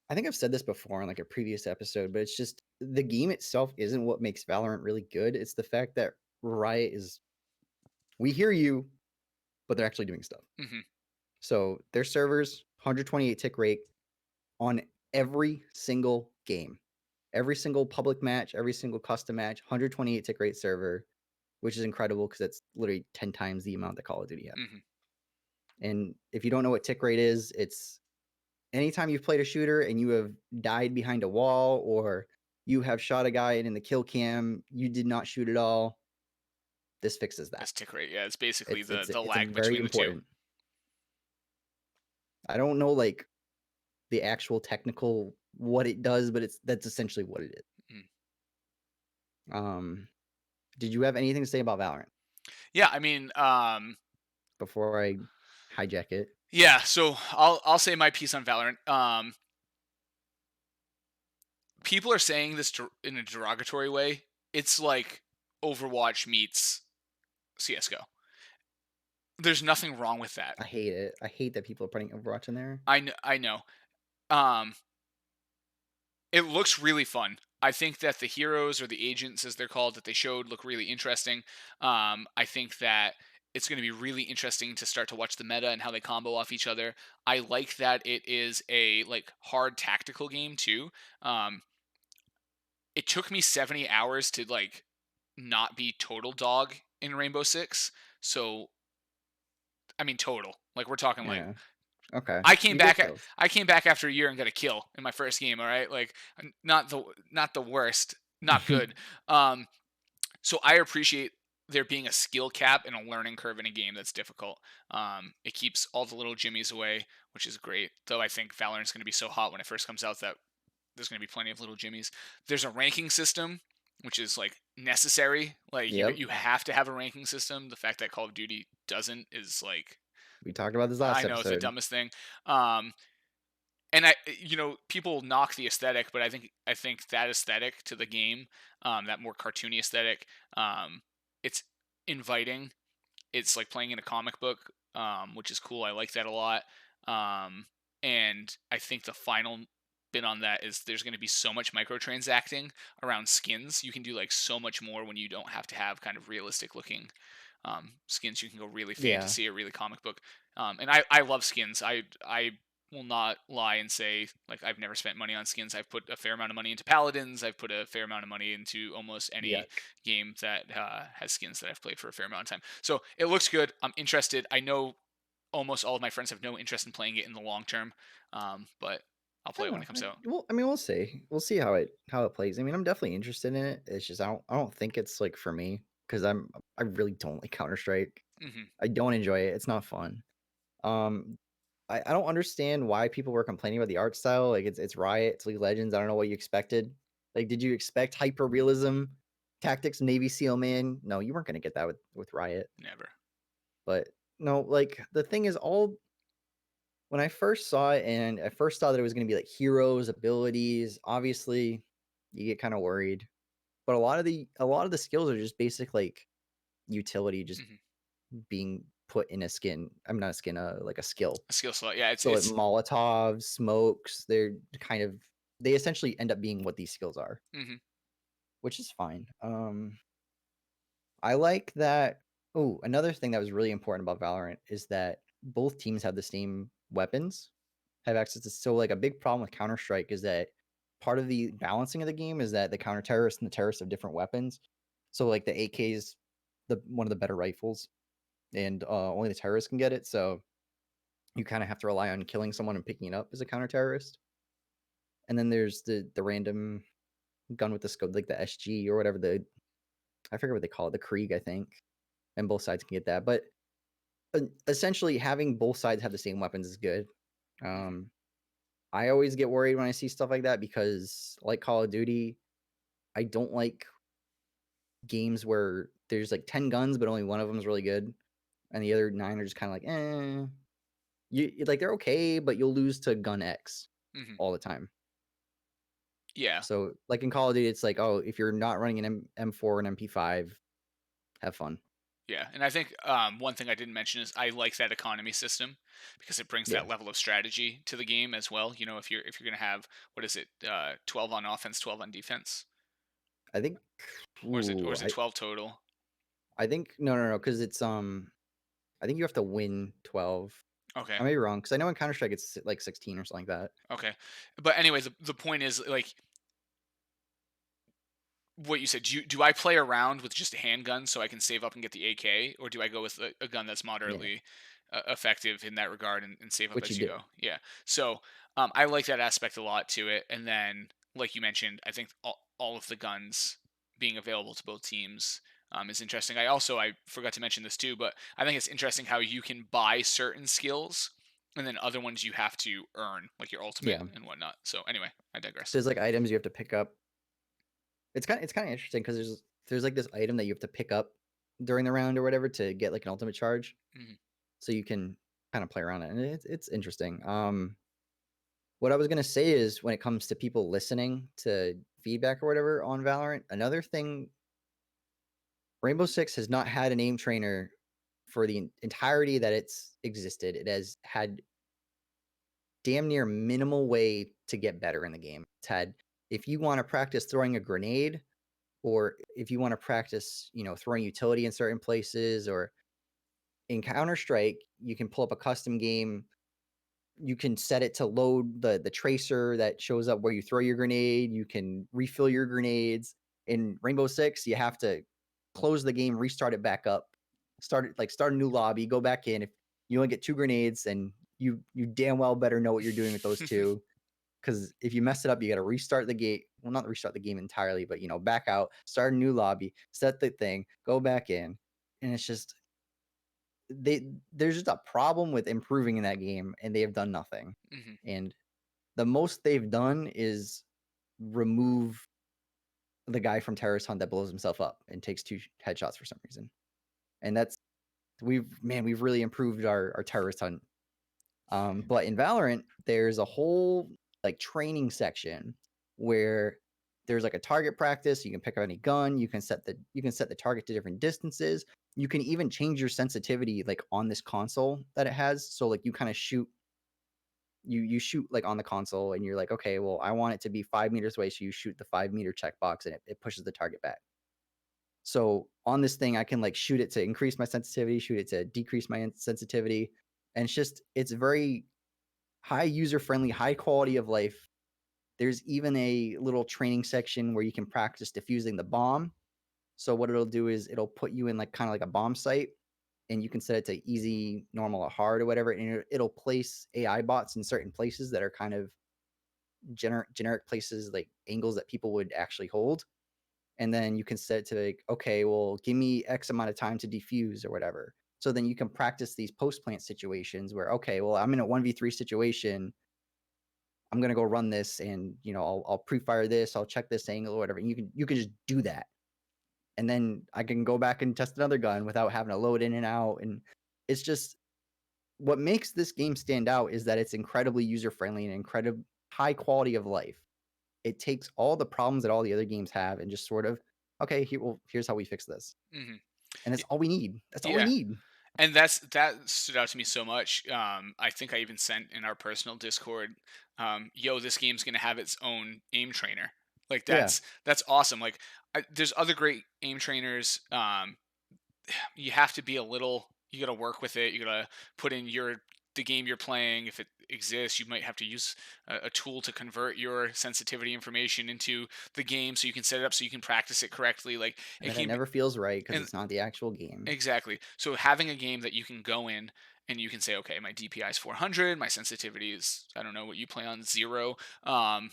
I think I've said this before in like a previous episode, but it's just the game itself isn't what makes Valorant really good. It's the fact that Riot is we hear you, but they're actually doing stuff. Hmm. So their servers, 128 tick rate on every single game. Every single public match, every single custom match, 128 tick rate server, which is incredible because it's literally 10 times the amount that Call of Duty has. Hmm. And if you don't know what tick rate is, it's anytime you've played a shooter and you have died behind a wall or you have shot a guy and in the kill cam, you did not shoot at all, this fixes that. That's tick rate. Yeah, it's basically the It's a lag very between the two. important. I don't know like the actual technical what it does, but that's essentially what it is. Mm. Um, did you have anything to say about Valorant Yeah, I mean, before I hijack it? yeah. So I'll say my piece on Valorant. People are saying this in a derogatory way. It's like Overwatch meets CS:GO. There's nothing wrong with that. I hate it. I hate that people are putting Overwatch in there. I know. Um, it looks really fun. I think that the heroes or the agents, as they're called, that they showed look really interesting. I think that it's going to be really interesting to start to watch the meta and how they combo off each other. I like that it is a like hard tactical game too. Um, it took me 70 hours to like not be total dog in Rainbow Six. So I mean total. Like we're talking like Yeah. Okay. I came You get back. kills. I came back after a year and got a kill in my first game. All right, like not the worst, not good. Um, so I appreciate there being a skill cap and a learning curve in a game that's difficult. It keeps all the little jimmies away, which is great. Though I think Valorant's going to be so hot when it first comes out that there's going to be plenty of little jimmies. There's a ranking system, which is like necessary. Like Yep. you have to have a ranking system. The fact that Call of Duty doesn't is like We talked about this I last know it's the episode. dumbest thing. Um, and people knock the aesthetic, but I think that aesthetic to the game, that more cartoony aesthetic, it's inviting. It's like playing in a comic book, which is cool. I like that a lot. Um, and I think the final bit on that is there's going to be so much microtransacting around skins. You can do like so much more when you don't have to have kind of realistic looking skins. You can go really Yeah. fantasy or really comic book. And I love skins. I will not lie and say like I've never spent money on skins. I've put a fair amount of money into paladins. I've put a fair amount of money into almost any Yuck. game that has skins that I've played for a fair amount of time. So it looks good. I'm interested. I know almost all of my friends have no interest in playing it in the long term, but I'll I play don't it when know. it comes out. Well, I mean, we'll see. We'll see how it plays. I mean, I'm definitely interested in it. It's just I don't think it's like for me because I really don't like Counter Strike. Hmm. I don't enjoy it. It's not fun. Um, I don't understand why people were complaining about the art style. Like it's Riot, it's League of Legends. I don't know what you expected. Like, did you expect hyper realism tactics, Navy SEAL man? No, you weren't gonna get that with Riot. Never. But no, like the thing is, all when I first saw it, and I first thought that it was gonna be like heroes, abilities. Obviously, you get kind of worried. But a lot of the skills are just basic like utility, just Hmm. being put in a skin. I'm not a skin, like a skill. A skill slot. Yeah, it's So like it's. Molotovs, smokes, they're kind of they essentially end up being what these skills are, Hmm. which is fine. I like that. Oh, another thing that was really important about Valorant is that both teams have the same weapons, have access to. So like a big problem with Counter Strike is that part of the balancing of the game is that the counter terrorists and the terrorists have different weapons. So like the AK is the one of the better rifles, and only the terrorists can get it. So you kind of have to rely on killing someone and picking it up as a counter terrorist. And then there's the random gun with the scope, like the SG or whatever I forget what they call it, the Krieg, I think. And both sides can get that. But essentially, having both sides have the same weapons is good. Hmm. Um, I always get worried when I see stuff like that because, like Call of Duty, I don't like games where there's like 10 guns, but only one of them is really good, and the other nine are just kind of like, eh. Like they're okay, but you'll lose to gun X Hmm. all the time. Yeah. So, like in Call of Duty, it's like, oh, if you're not running an M4 and MP5, have fun. Yeah, and I think one thing I didn't mention is I like that economy system because it brings Yeah, that level of strategy to the game as well. You know, if you're gonna have what is it, 12 on offense, 12 on defense, I think. or is it or Ooh, is it 12 total? I think no, because it's I think you have to win 12. Okay, I may be wrong because I know in Counter Strike it's like 16 or something like that. okay, but anyways, the point is like what you said. Do I play around with just a handgun so I can save up and get the AK, or do I go with a gun that's Yeah, moderately? effective in that regard and save up which you as you do. go. Yeah. So I like that aspect a lot to it. And then, like you mentioned, I think all of the guns being available to both teams is interesting. I forgot to mention this too, but I think it's interesting how you can buy certain skills and then other ones you have to earn, like your ultimate Yeah. and whatnot. So anyway, I digress. There's like items you have to pick up. It's kind of interesting because there's like this item that you have to pick up during the round or whatever to get like an ultimate charge, Hmm. so you can kind of play around it, and it's interesting. What I was gonna say is when it comes to people listening to feedback or whatever on Valorant, another thing, Rainbow Six has not had an aim trainer for the entirety that it's existed. It has had damn near minimal way to get better in the game. It's had if you want to practice throwing a grenade, or if you want to practice, throwing utility in certain places, or in Counter Strike, you can pull up a custom game. You can set it to load the tracer that shows up where you throw your grenade. You can refill your grenades. In Rainbow Six, you have to close the game, restart it back up, start a new lobby, go back in. If you only get two grenades, and you damn well better know what you're doing with those two, because if you mess it up, you got to restart the game. Well, not restart the game entirely, but back out, start a new lobby, set the thing, go back in, and it's just there's just a problem with improving in that game, and they have done nothing. Hmm. And the most they've done is remove the guy from Terrorist Hunt that blows himself up and takes two headshots for some reason. And we've really improved our Terrorist Hunt. But in Valorant, there's a whole like training section where there's like a target practice. You can pick up any gun. You can set the target to different distances. You can even change your sensitivity like on this console that it has. So like you shoot like on the console, and you're like, okay, well, I want it to be 5 meters away. So you shoot the 5 meter checkbox, and it pushes the target back. So on this thing, I can like shoot it to increase my sensitivity, shoot it to decrease my sensitivity. And it's very high user friendly, high quality of life. There's even a little training section where you can practice defusing the bomb. So what it'll do is it'll put you in like kind of like a bomb site, and you can set it to easy, normal, or hard or whatever, and it'll place AI bots in certain places that are kind of generic places, like angles that people would actually hold. And then you can set it to like, okay, well, give me X amount of time to defuse or whatever. So then you can practice these post plant situations where, okay, well, I'm in a 1v3 situation. I'm gonna go run this, and I'll pre-fire this, I'll check this angle or whatever. And you can just do that, and then I can go back and test another gun without having to load in and out. And it's just what makes this game stand out is that it's incredibly user friendly and incredible high quality of life. It takes all the problems that all the other games have and just sort of, okay, here's how we fix this, Hmm. and that's all we need. That's all we Yeah. need. And that stood out to me so much. I think I even sent in our personal Discord, "Yo, this game's gonna have its own aim trainer." Like Yeah, that's awesome. Like there's other great aim trainers. You have to be a little. You got to work with it. You got to put in the game you're playing. If it exists, you might have to use a tool to convert your sensitivity information into the game, so you can set it up so you can practice it correctly. Like and it then it can be, never feels right because and it's not the actual game. exactly. So having a game that you can go in and you can say, okay, my DPI is 400, my sensitivity is, I don't know what you play on, 0, and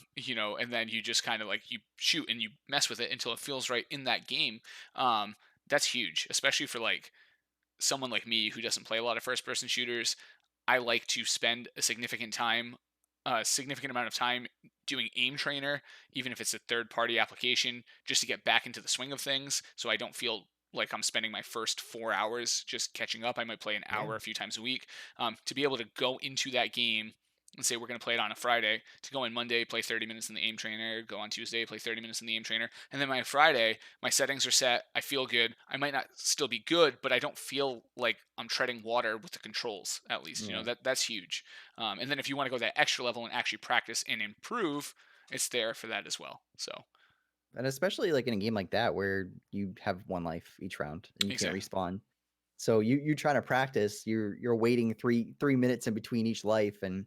then you just kind of like you shoot and you mess with it until it feels right in that game. Um, that's huge, especially for like someone like me who doesn't play a lot of first person shooters. I like to spend a significant amount of time doing aim trainer, even if it's a third party application, just to get back into the swing of things. So I don't feel like I'm spending my first 4 hours just catching up. I might play an Yeah, hour a few times a week. To be able to go into that game and say we're going to play it on a Friday, to go in Monday, play 30 minutes in the aim trainer, go on Tuesday, play 30 minutes in the aim trainer, and then my Friday, my settings are set. I feel good. I might not still be good, but I don't feel like I'm treading water with the controls. At least, yeah. that's huge. And then if you want to go that extra level and actually practice and improve, it's there for that as well. So And especially like in a game like that where you have one life each round and you can't exactly. respawn. So you trying to practice, you're waiting three minutes in between each life, and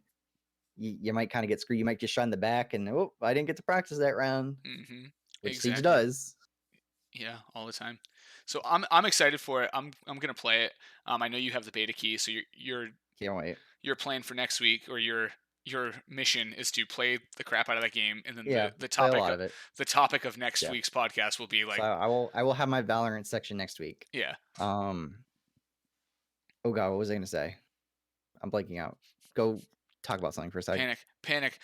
you might kind of get screwed. You might just shine the back, and oh, I didn't get to practice that round, Hmm. which Siege Exactly. does. Yeah, all the time. So I'm excited for it. I'm gonna play it. I know you have the beta key, so Can't wait. your plan for next week, or your mission is to play the crap out of that game, and then Yeah, the play a topic lot of it. the topic of next Yeah. week's podcast will be So like, I will have my Valorant section next week. yeah, Um, oh god, what was I gonna say? I'm blanking out. Go talk about something for a sec. panic.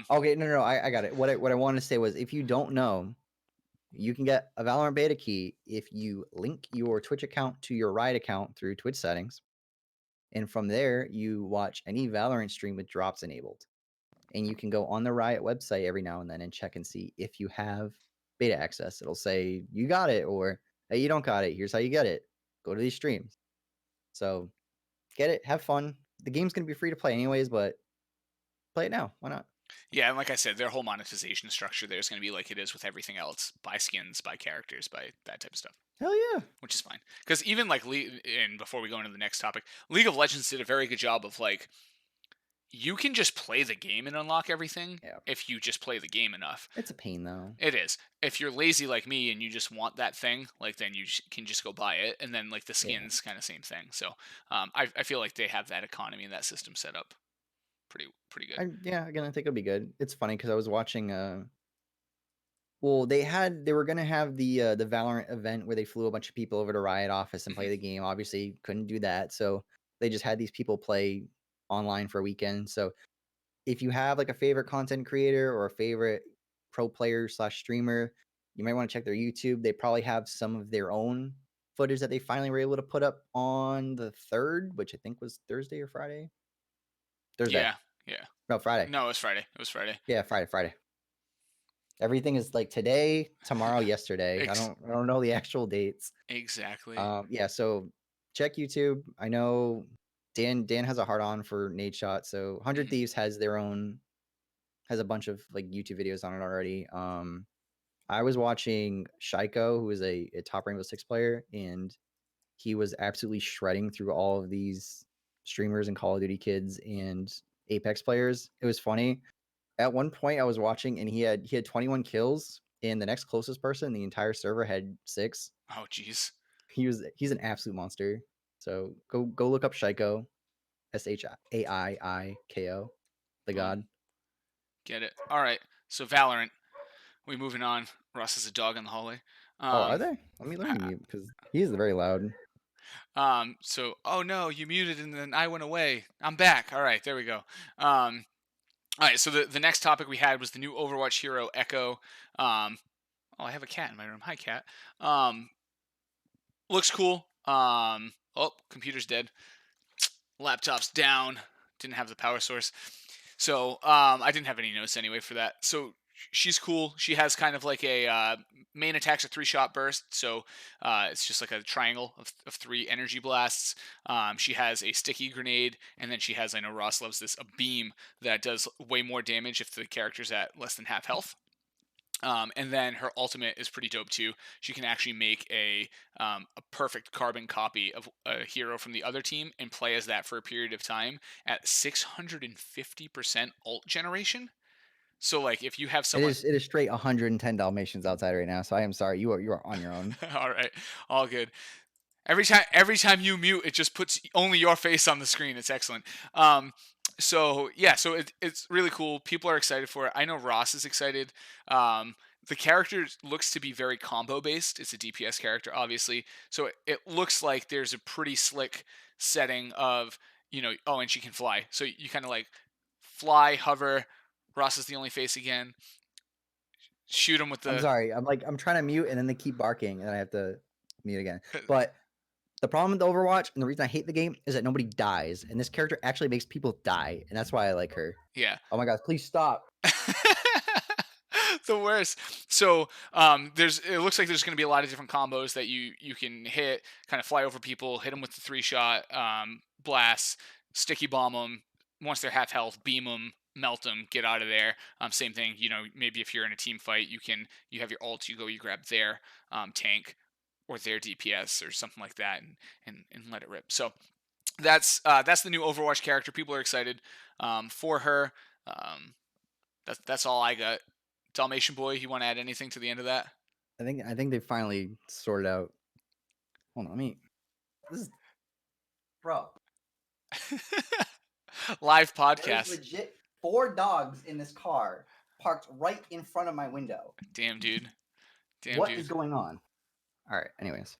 Okay, no, I got it. What I wanted to say was, if you don't know, you can get a Valorant beta key if you link your Twitch account to your Riot account through Twitch settings, and from there you watch any Valorant stream with drops enabled. And you can go on the Riot website every now and then and check and see if you have beta access. It'll say you got it, or hey, you don't got it. Here's how you get it. Go to these streams. So get it, have fun. The game's gonna be free to play anyways, but play it now. Why not? Yeah, and like I said, their whole monetization structure there is going to be like it is with everything else: buy skins, buy characters, buy that type of stuff, Hell yeah. which is fine. Because even like and before we go into the next topic, League of Legends did a very good job of like, you can just play the game and unlock everything Yeah. if you just play the game enough. It's a pain though. It is. If you're lazy like me and you just want that thing, like then you can just go buy it, and then like the Yeah. skins, kind of same thing. So I feel like they have that economy and that system set up pretty good. Yeah, again, I think it'll be good. It's funny because I was watching well, they were gonna have the Valorant event where they flew a bunch of people over to Riot office and play Hmm. the game. Obviously, couldn't do that, so they just had these people play online for a weekend. So if you have like a favorite content creator or a favorite pro player slash streamer, you might want to check their YouTube. They probably have some of their own footage that they finally were able to put up on the third, which I think was Thursday or Friday. Thursday. Yeah, yeah. No, Friday. No, it was Friday. It was Friday. Yeah, Friday. Everything is like today, tomorrow, yesterday. Ex- I don't know the actual dates. exactly. Yeah, so check YouTube. I know Dan has a hard on for Nade Shot, so 100 Hmm. Thieves has a bunch of like YouTube videos on it already. I was watching Shaiko, who is a top Rainbow Six player, and he was absolutely shredding through all of these streamers and Call of Duty kids and Apex players. It was funny. At one point, I was watching, and he had 21 kills, and the next closest person in the entire server had 6. Oh, jeez. He's an absolute monster. So go look up Shaiko, Shaiiko, the Boom. god. Get it. All right. So Valorant. We moving on. Ross is a dog in the hallway. Oh, are Um, they? Let me I, mute because he is very loud. so, oh no, you muted and then I went away. I'm back. All right, there we go. All right, so the next topic we had was the new Overwatch hero Echo. Oh, I have a cat in my room. Hi, cat. Um, looks cool. Oh, computer's dead. Laptop's down. Didn't have the power source. So I didn't have any notes anyway for that. So she's cool. She has kind of like a main attack's a 3-shot burst. So it's just like a triangle of 3 energy blasts. She has a sticky grenade, and then she has, I know Ross loves this, a beam that does way more damage if the character's at less than half health. And then her ultimate is pretty dope too. She can actually make a perfect carbon copy of a hero from the other team and play as that for a period of time at 650% ult generation. So like if you have someone, It is straight 110 Dalmatians outside right now. So I am sorry. You are on your own. all right, all good. Every time you mute, it just puts only your face on the screen. It's excellent. So yeah, so it's really cool. People are excited for it. I know Ross is excited. The character looks to be very combo based. It's a DPS character, obviously. So it looks like there's a pretty slick setting of, oh, and she can fly. So you kind of like fly, hover. Ross is the only face again. Shoot him with I'm the. sorry. I'm trying to mute and then they keep barking and I have to mute again. But the problem with Overwatch and the reason I hate the game is that nobody dies, and this character actually makes people die, and that's why I like her. Yeah. Oh my god, please stop. The worst. So it looks like there's going to be a lot of different combos that you can hit, kind of fly over people, hit them with the 3-shot blasts, sticky bomb them. Once they're half health, beam them, melt them, get out of there. Same thing. Maybe if you're in a team fight, you have your ult, you grab their tank or their DPS or something like that, and let it rip. So that's the new Overwatch character. People are excited for her. Um, that's all I got. Dalmatian boy, you want to add anything to the end of that? I think they finally sorted out Hold on, let me. This is bro. Live There's podcast. legit 4 dogs in this car parked right in front of my window. Damn, dude. Damn, What dude. is going on? All right. Anyways,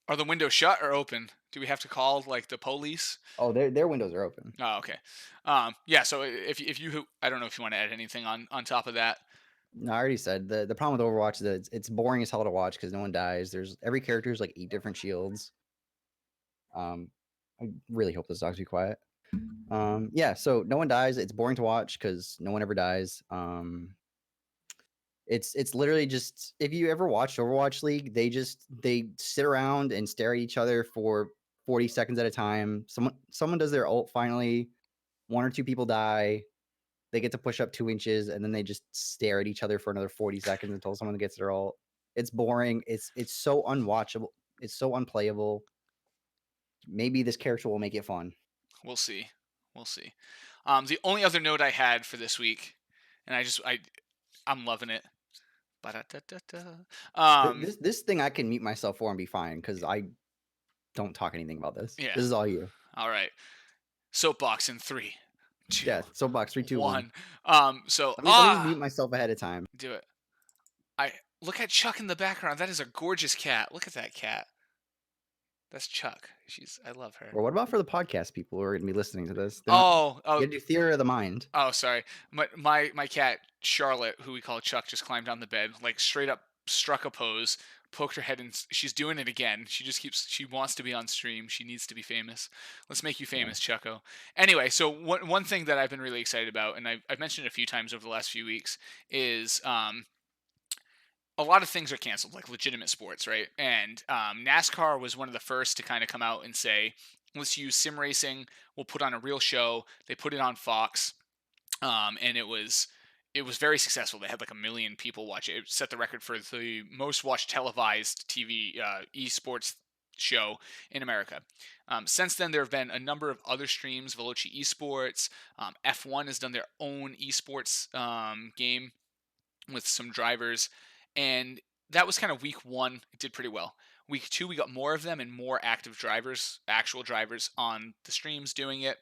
Are the windows shut or open? Do we have to call like the police? oh, their windows are open. Oh, okay. Yeah. So if you, I don't know if you want to add anything on top of that. No, I already said the problem with Overwatch is that it's boring as hell to watch because no one dies. There's every character is like 8 different shields. Um, I really hope those dogs be quiet. Yeah, so no one dies. It's boring to watch because no one ever dies. It's literally just if you ever watched Overwatch League, they sit around and stare at each other for 40 seconds at a time. Someone does their ult finally. 1 or 2 people die. They get to push up 2 inches, and then they just stare at each other for another 40 seconds until someone gets their ult. It's boring. It's so unwatchable. It's so unplayable. Maybe this character will make it fun. We'll see. We'll see. The only other note I had for this week, and I'm loving it. Ba-da-da-da-da. This thing I can mute myself for and be fine because I don't talk anything about this. Yeah. This is all you. All right. Soapbox in three, two, Yeah. Soapbox 3, 2, 1. one. So Let me just mute myself ahead of time. do it. I look at Chuck in the background. That is a gorgeous cat. Look at that cat. That's Chuck. I love her. Or what about for the podcast people who are going to be listening to this? They're not. Oh, You oh, got to do theory of the mind. oh, sorry. My cat Charlotte, who we call Chuck, just climbed on the bed, like straight up struck a pose, poked her head, and she's doing it again. She wants to be on stream. She needs to be famous. Let's make you Yeah. famous, Chucko. Anyway, so one thing that I've been really excited about, and I've mentioned it a few times over the last few weeks, is a lot of things are canceled, like legitimate sports, right? And NASCAR was one of the first to kind of come out and say, let's use sim racing. We'll put on a real show. They put it on Fox, and it was very successful. They had like 1 million people watch it. It set the record for the most watched televised TV esports show in America. Since then, there have been a number of other streams. Veloci Esports, F1 has done their own esports game with some drivers, and that was kind of week one. It did pretty well. Week two, we got more of them and more active drivers, actual drivers on the streams doing it.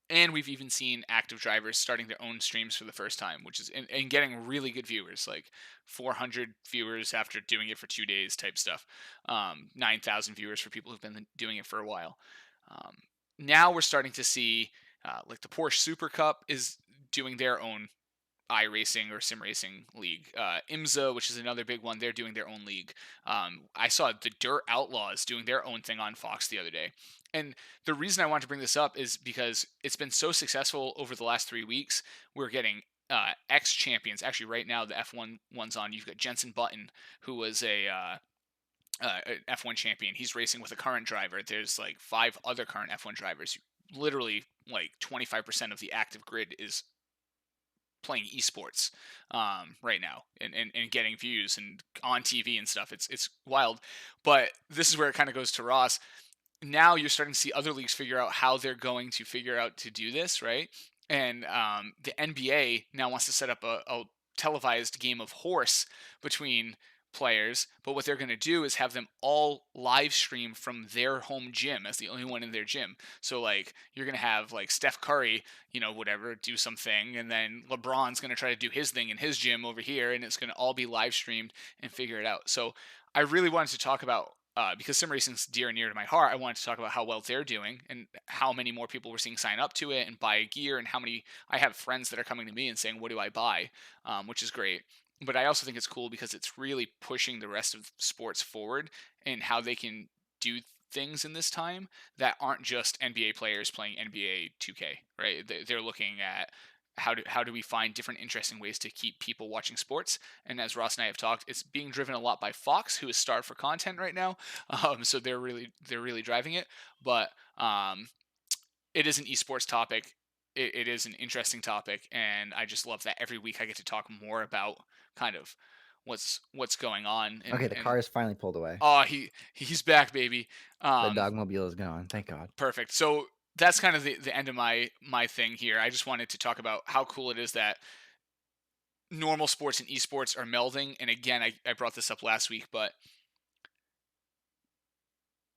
And we've even seen active drivers starting their own streams for the first time, which is and getting really good viewers, like 400 viewers after doing it for 2 days type stuff, 9,000 viewers for people who've been doing it for a while. Um, Now we're starting to see like the Porsche Super Cup is doing their own iRacing or sim racing league. IMSA, which is another big one, they're doing their own league. I saw the Dirt Outlaws doing their own thing on Fox the other day. And the reason I want to bring this up is because it's been so successful over the last 3 weeks. We're getting ex champions. Actually, right now the F1 one's on. You've got Jensen Button, who was an F1 champion. He's racing with a current driver. There's like 5 other current F1 drivers. Literally, like 25% of the active grid is playing esports right now and getting views and on TV and stuff. It's wild. But this is where it kind of goes to Ross. Now you're starting to see other leagues figure out how they're going to figure out to do this, right? And the NBA now wants to set up a televised game of horse between players, but what they're going to do is have them all live stream from their home gym as the only one in their gym. So like you're going to have like Steph Curry, whatever, do something, and then LeBron's going to try to do his thing in his gym over here, and it's going to all be live streamed and figure it out. So I really wanted to talk about because sim racing's dear and near to my heart. I wanted to talk about how well they're doing and how many more people we're seeing sign up to it and buy gear, and how many I have friends that are coming to me and saying, "What do I buy?" Which is great. But I also think it's cool because it's really pushing the rest of sports forward and how they can do things in this time that aren't just NBA players playing NBA 2K, right? They're looking at how do we find different interesting ways to keep people watching sports. And as Ross and I have talked, it's being driven a lot by Fox, who is starved for content right now. So they're really driving it. But it is an esports topic. It is an interesting topic, and I just love that every week I get to talk more about kind of what's going on. Okay, And the car is finally pulled away. oh, he's back, baby. The dogmobile is gone. Thank God. Perfect. So that's kind of the end of my thing here. I just wanted to talk about how cool it is that normal sports and esports are melding. And again, I brought this up last week, but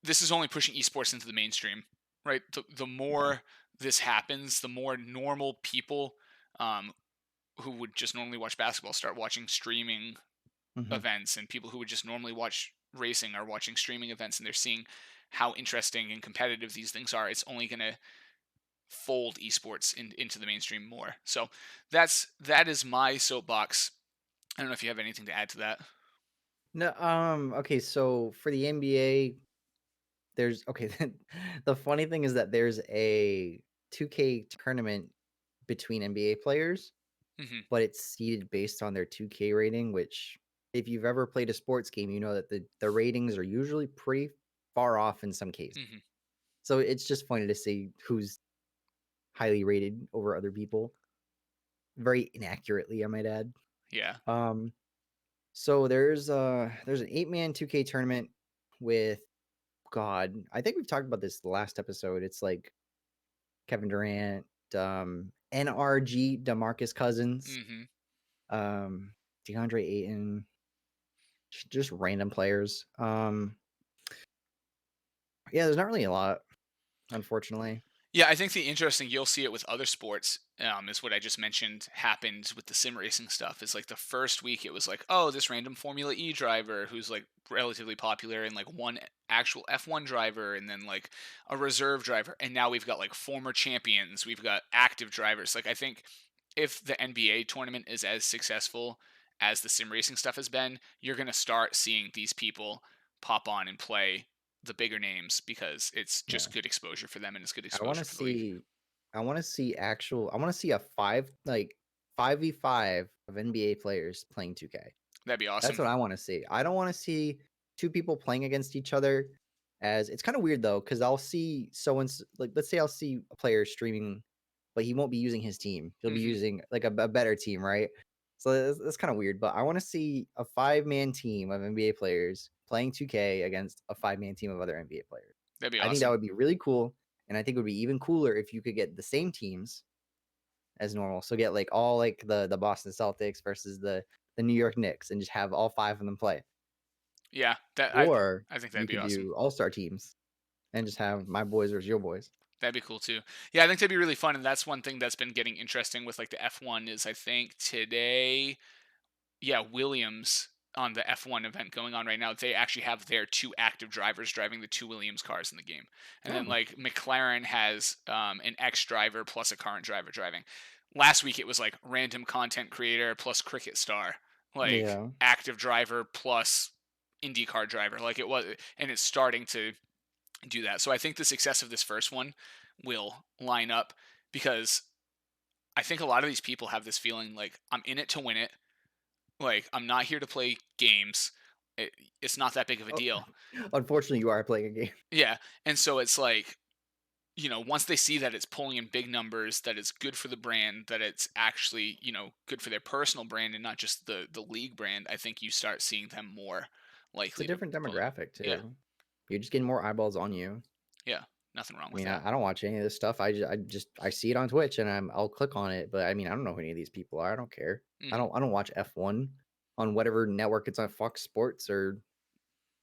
this is only pushing esports into the mainstream, right? The Yeah. more this happens, the more normal people um, who would just normally watch basketball start watching streaming Mhm. events, and people who would just normally watch racing are watching streaming events, and they're seeing how interesting and competitive these things are. It's only going to fold esports into the mainstream more. So that is my soapbox. I don't know if you have anything to add to that. No, okay, so for the NBA, there's okay, the funny thing is that there's a 2K tournament between NBA players, Hmm. but it's seeded based on their 2K rating, which if you've ever played a sports game, you know that the ratings are usually pretty far off in some cases. Hmm. So it's just funny to see who's highly rated over other people, very inaccurately, I might add. Yeah. Um, so there's an 8-man 2K tournament with God, I think we've talked about this the last episode. It's like Kevin Durant, NRG, DeMarcus Cousins, Hmm. um, DeAndre Ayton, just random players. Yeah, there's not really a lot, unfortunately. Yeah, I think the interesting, you'll see it with other sports, is what I just mentioned happened with the sim racing stuff. Is like the first week it was like, oh, this random Formula E driver who's like relatively popular, and like one actual F1 driver, and then like a reserve driver, and now we've got like former champions, we've got active drivers. Like I think if the NBA tournament is as successful as the sim racing stuff has been, you're gonna start seeing these people pop on and play the bigger names because it's Yeah. just good exposure for them and it's good I wanna exposure for the league. see I wanna see a 5v5 of NBA players playing 2K. That'd be That's awesome. what I wanna see. I don't wanna see 2 people playing against each other as it's kinda weird though, because 'cause I'll see so and s like, let's say I'll see a player streaming, but he won't be using his team. He'll be Hmm. using, like, a better team, right? So that's kinda weird, but I wanna see a five-man team of NBA players playing 2K against a five-man team of other NBA players. That'd be I think that awesome. would be really cool, and I think it would be even cooler if you could get the same teams as normal. So get like all like the Boston Celtics versus the New York Knicks and just have all 5 of them play. Yeah, Or I think that'd you be could awesome. do all-star teams and just have my boys versus your boys. That'd be cool too. Yeah, I think that'd be really fun, and that's one thing that's been getting interesting with like the F1 is I think today, yeah, Williams on the F1 event going on right now, they actually have their two active drivers driving the two Williams cars in the game. And then Oh, like McLaren has an ex driver plus a current driver driving. Last week it was like random content creator plus cricket star, like yeah. active driver plus IndyCar driver. Like it was, and it's starting to do that. So I think the success of this first one will line up because I think a lot of these people have this feeling like I'm in it to win it, like, I'm not here to play games. It, it's not that big of a Oh, deal. unfortunately, you are playing a game. Yeah. And so it's like, once they see that it's pulling in big numbers, that it's good for the brand, that it's actually, good for their personal brand and not just the league brand, I think you start seeing them more It's a likely to different pull it. demographic Yeah. too. You're just getting more eyeballs on you. Yeah. Nothing wrong I with mean, that. I don't watch any of this stuff. I see it on Twitch and I'll click on it, but I mean, I don't know who any of these people are. I don't care. Hmm. I don't watch F1 on whatever network it's on, Fox Sports or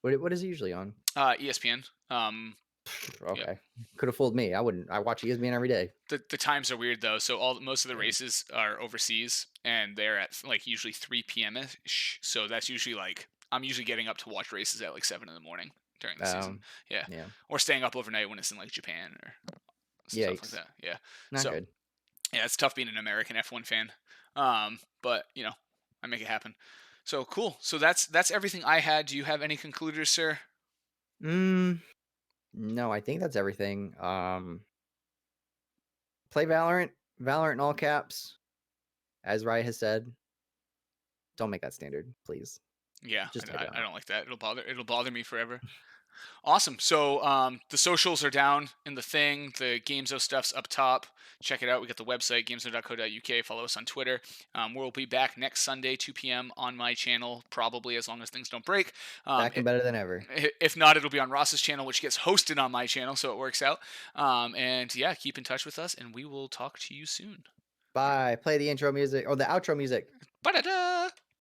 what is it usually on? ESPN. Yep. Okay. Could have fooled me. I wouldn't. I watch ESPN every day. The times are weird though. So most of the Yeah. races are overseas, and they're at like usually 3 p.m. ish. So that's usually like I'm usually getting up to watch races at like 7 in the morning during the season. Um, Yeah, yeah. or staying up overnight when it's in like Japan or stuff like Yikes. that. Yeah. Not So good. yeah, it's tough being an American F1 fan. But I make it happen. So cool. So that's everything I had. Do you have any concluders, sir? Mm, no, I think that's everything. Play Valorant. Valorant in all caps. As Ryan has said, don't make that standard, please. Yeah, Just type I, it I out. don't like that. It'll bother me forever. Awesome. So the socials are down in the thing. The Gamezo stuff's up top. Check it out. We got the website, gamezo.co.uk. Follow us on Twitter. We'll be back next Sunday, 2 p.m. on my channel, probably as long as things don't break. Um, Back and better than ever. if not, it'll be on Ross's channel, which gets hosted on my channel, so it works out. And yeah, keep in touch with us, and we will talk to you soon. All right. Bye. Play the intro music or the outro music. Ba-da-da!